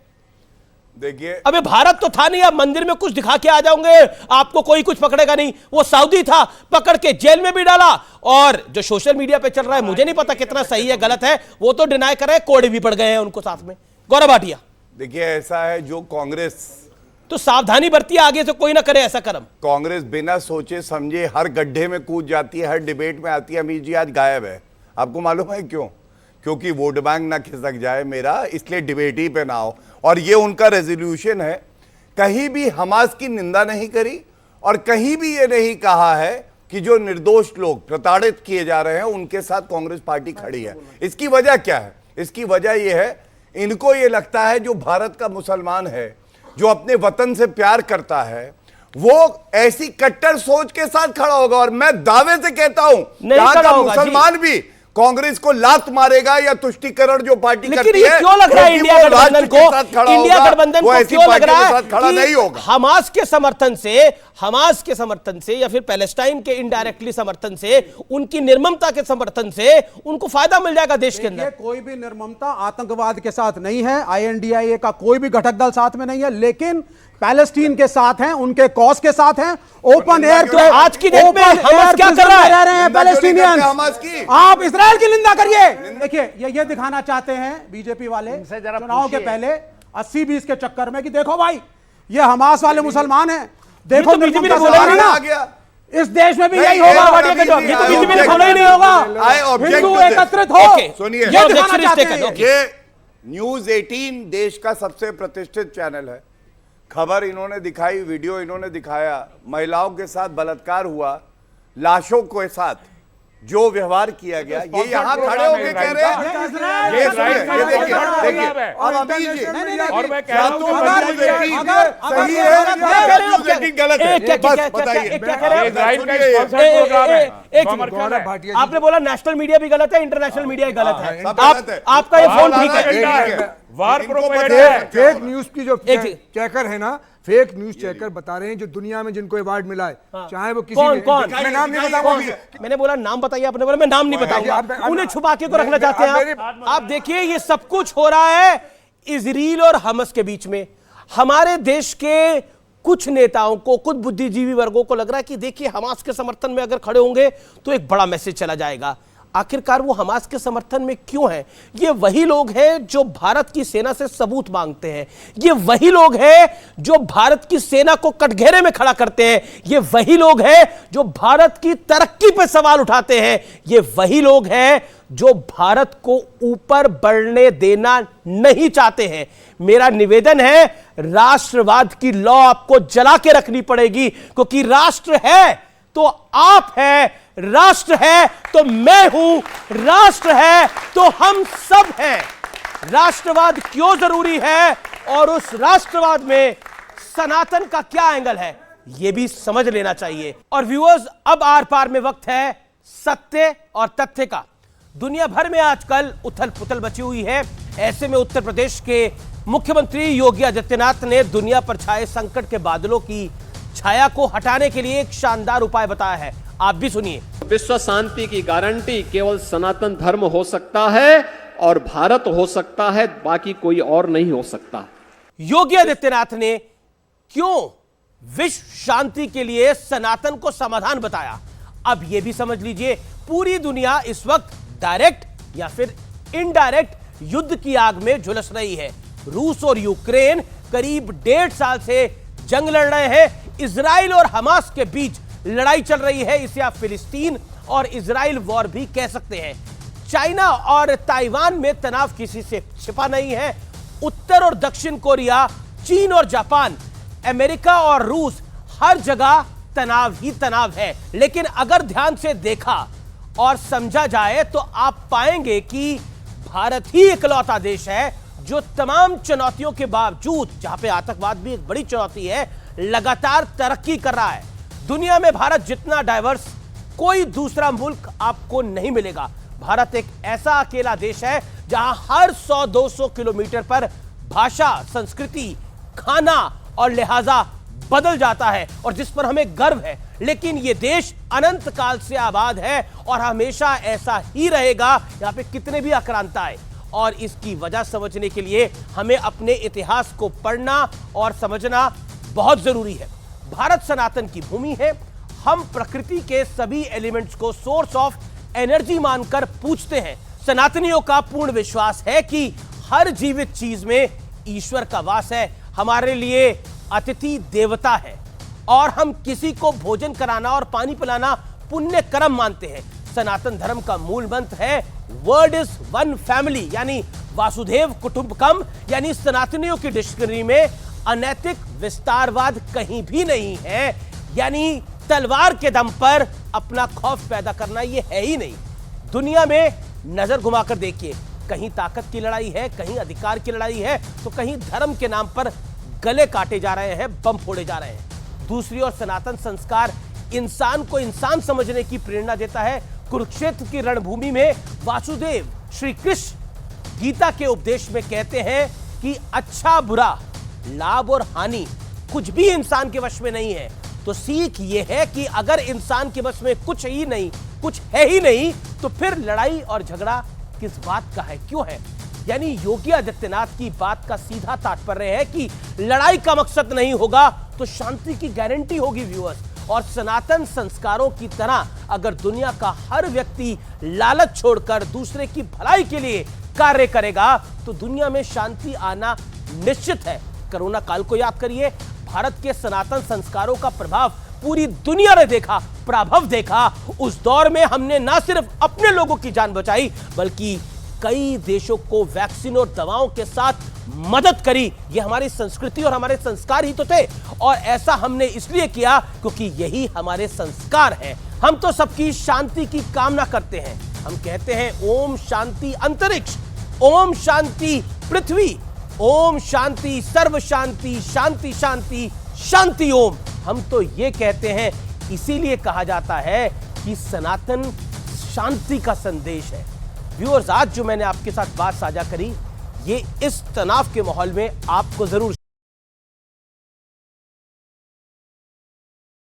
देखिए, अबे भारत तो था नहीं, आप मंदिर में कुछ दिखा के आ जाओगे, आपको कोई कुछ पकड़ेगा नहीं। वो सऊदी था, पकड़ के जेल में भी डाला। और जो सोशल मीडिया पे चल रहा है, मुझे नहीं पता कितना सही है गलत है, वो तो डिनाई कर रहे हैं, कोड़े भी पड़ गए हैं उनको साथ में। गौरव भाटिया, देखिए ऐसा है, जो कांग्रेस तो सावधानी बरतिए, आगे से कोई ना करे ऐसा कर्म। कांग्रेस बिना सोचे समझे हर गड्ढे में कूद जाती है, हर डिबेट में आती है। अमीर जी आज गायब है, आपको मालूम है क्यों? क्योंकि वोट बैंक ना खिसक जाए मेरा, इसलिए डिबेट ही पे ना हो। और ये उनका रेजोल्यूशन है। कहीं भी हमास की निंदा नहीं करी और कहीं भी ये नहीं कहा है कि जो निर्दोष लोग प्रताड़ित किए जा रहे हैं उनके साथ कांग्रेस पार्टी खड़ी है। इसकी वजह क्या है? इसकी वजह ये है, इनको ये लगता है जो भारत का मुसलमान है, जो अपने वतन से प्यार करता है, वो ऐसी कट्टर सोच के साथ खड़ा होगा। और मैं दावे से कहता हूं, यहां का मुसलमान भी कांग्रेस को लात मारेगा या तुष्टीकरण जो पार्टी करती है, क्यों लग रहा है इंडिया गठबंधन को, इंडिया गठबंधन को क्यों लग रहा है खड़ा नहीं होगा? हमास के समर्थन से या फिर पैलेस्टाइन के इनडायरेक्टली समर्थन से, उनकी निर्ममता के समर्थन से उनको फायदा मिल जाएगा देश के अंदर। कोई भी निर्ममता आतंकवाद के साथ नहीं है, INDIA का कोई भी घटक दल साथ में नहीं है, लेकिन पैलेस्टीन के साथ हैं, उनके कॉज के साथ हैं। ओपन एयर तो आज की डेट में हमास क्या कर रहा है? पैलेस्टीनियंस, आप इजराइल की निंदा करिए। देखिए ये दिखाना चाहते हैं बीजेपी वाले चुनाव के पहले 80-20 के चक्कर में कि देखो भाई ये हमास वाले मुसलमान हैं, देखो बीजेपी ने बोला ना, इस देश में भी यही होगा, नहीं होगा, हिंदू एकत्रित हो। सुनिए, ये दिखाना चाहते हैं। ये न्यूज 18 देश का सबसे प्रतिष्ठित चैनल है। खबर इन्होंने दिखाई, वीडियो इन्होंने दिखाया, महिलाओं के साथ बलत्कार हुआ, लाशों के साथ जो व्यवहार किया गया, ये यहाँ खड़े होकर कह रहे हैं। ये देखिए, और अमीर जी, और मैं कह रहा हूं सही है, गलत है, बस बताइए। आपने बोला नेशनल मीडिया भी गलत है, इंटरनेशनल मीडिया भी गलत है, आपका ये फोन ठीक है। फेक न्यूज की जो चेकर है ना, फेक न्यूज चेकर बता रहे हैं जो दुनिया में जिनको अवार्ड मिला है, चाहे वो किसी कौन? मैं नाम नहीं बताऊंगा। मैंने बोला नाम बताइए, आपने बोला मैं नाम नहीं बताऊंगा। उन्हें छुपा के तो रखना चाहते हैं आप। देखिए ये सब कुछ हो रहा है इजराइल और हमास के बीच में। हमारे देश के कुछ नेताओं को, कुछ बुद्धिजीवी वर्गों को लग रहा है कि देखिए हमास के समर्थन में अगर खड़े होंगे तो एक बड़ा मैसेज चला जाएगा। आखिरकार वो हमास के समर्थन में क्यों हैं? ये वही लोग हैं जो भारत की सेना से सबूत मांगते हैं। ये वही लोग हैं जो भारत की सेना को कटघरे में खड़ा करते हैं। ये वही लोग हैं जो भारत की तरक्की पे सवाल उठाते हैं। ये वही लोग हैं जो भारत को ऊपर बढ़ने देना नहीं चाहते हैं। मेरा निवेदन है, राष्ट्रवाद की लौ आपको जला के रखनी पड़ेगी, क्योंकि राष्ट्र है तो आप है, राष्ट्र है तो मैं हूं, राष्ट्र है तो हम सब हैं। राष्ट्रवाद क्यों जरूरी है और उस राष्ट्रवाद में सनातन का क्या एंगल है, यह भी समझ लेना चाहिए। और व्यूअर्स, अब आर पार में वक्त है सत्य और तथ्य का। दुनिया भर में आजकल उथल पुथल मची हुई है। ऐसे में उत्तर प्रदेश के मुख्यमंत्री योगी आदित्यनाथ ने दुनिया पर छाए संकट के बादलों की छाया को हटाने के लिए एक शानदार उपाय बताया है। आप भी सुनिए। विश्व शांति की गारंटी केवल सनातन धर्म हो सकता है और भारत हो सकता है, बाकी कोई और नहीं हो सकता। योगी आदित्यनाथ ने क्यों विश्व शांति के लिए सनातन को समाधान बताया, अब यह भी समझ लीजिए। पूरी दुनिया इस वक्त डायरेक्ट या फिर इनडायरेक्ट युद्ध की आग में झुलस रही है। रूस और यूक्रेन करीब 1.5 साल से जंग लड़ रहे हैं। इजराइल और हमास के बीच लड़ाई चल रही है, इसे आप फिलिस्तीन और इजराइल वॉर भी कह सकते हैं। चाइना और ताइवान में तनाव किसी से छिपा नहीं है। उत्तर और दक्षिण कोरिया, चीन और जापान, अमेरिका और रूस, हर जगह तनाव ही तनाव है। लेकिन अगर ध्यान से देखा और समझा जाए तो आप पाएंगे कि भारत ही इकलौता देश है जो तमाम चुनौतियों के बावजूद, जहां पे आतंकवाद भी एक बड़ी चुनौती है, लगातार तरक्की कर रहा है। दुनिया में भारत जितना डाइवर्स कोई दूसरा मुल्क आपको नहीं मिलेगा। भारत एक ऐसा अकेला देश है जहां हर 100-200 किलोमीटर पर भाषा, संस्कृति, खाना और लिहाजा बदल जाता है और जिस पर हमें गर्व है। लेकिन यह देश अनंत काल से आबाद है और हमेशा ऐसा ही रहेगा। यहां पे कितने भी आक्रांता आए, और इसकी वजह समझने के लिए हमें अपने इतिहास को पढ़ना और समझना बहुत जरूरी है। भारत सनातन की भूमि है। हम प्रकृति के सभी एलिमेंट्स को सोर्स ऑफ एनर्जी मानकर पूजते हैं। सनातनियों का पूर्ण विश्वास है कि हर जीवित चीज में ईश्वर का वास है। हमारे लिए अतिथि देवता है और हम किसी को भोजन कराना और पानी पिलाना पुण्य कर्म मानते हैं। सनातन धर्म का मूल मंत्र है वर्ड इज वन फैमिली, यानी वासुदेव कुटुंबकम। यानी सनातनियों की डिक्शनरी में अनैतिक विस्तारवाद कहीं भी नहीं है। यानी तलवार के दम पर अपना खौफ पैदा करना यह है ही नहीं। दुनिया में नजर घुमाकर देखिए, कहीं ताकत की लड़ाई है, कहीं अधिकार की लड़ाई है, तो कहीं धर्म के नाम पर गले काटे जा रहे हैं, बम फोड़े जा रहे हैं। दूसरी ओर सनातन संस्कार इंसान को इंसान समझने की प्रेरणा देता है। कुरुक्षेत्र की रणभूमि में वासुदेव श्री कृष्ण गीता के उपदेश में कहते हैं कि अच्छा बुरा, लाभ और हानि कुछ भी इंसान के वश में नहीं है। तो सीख यह है कि अगर इंसान के वश में कुछ ही नहीं, कुछ है ही नहीं, तो फिर लड़ाई और झगड़ा किस बात का है, क्यों है। यानी योगी आदित्यनाथ की बात का सीधा तात्पर्य है कि लड़ाई का मकसद नहीं होगा तो शांति की गारंटी होगी व्यूअर्स। और सनातन संस्कारों की तरह अगर दुनिया का हर व्यक्ति लालच छोड़कर दूसरे की भलाई के लिए कार्य करेगा तो दुनिया में शांति आना निश्चित है। कोरोना काल को याद करिए, भारत के सनातन संस्कारों का प्रभाव पूरी दुनिया ने देखा, प्रभाव देखा। उस दौर में हमने ना सिर्फ अपने लोगों की जान बचाई बल्कि कई देशों को वैक्सीन और दवाओं के साथ मदद करी। ये हमारी संस्कृति और हमारे संस्कार ही तो थे, और ऐसा हमने इसलिए किया क्योंकि यही हमारे संस्कार हैं। हम तो सबकी शांति की कामना करते हैं। हम कहते हैं ओम शांति अंतरिक्ष, ओम शांति पृथ्वी, ओम शांति सर्व शांति, शांति शांति शांति ओम। हम तो ये कहते हैं, इसीलिए कहा जाता है कि सनातन शांति का संदेश है। व्यूअर्स, आज जो मैंने आपके साथ बात साझा करी, ये इस तनाव के माहौल में आपको जरूर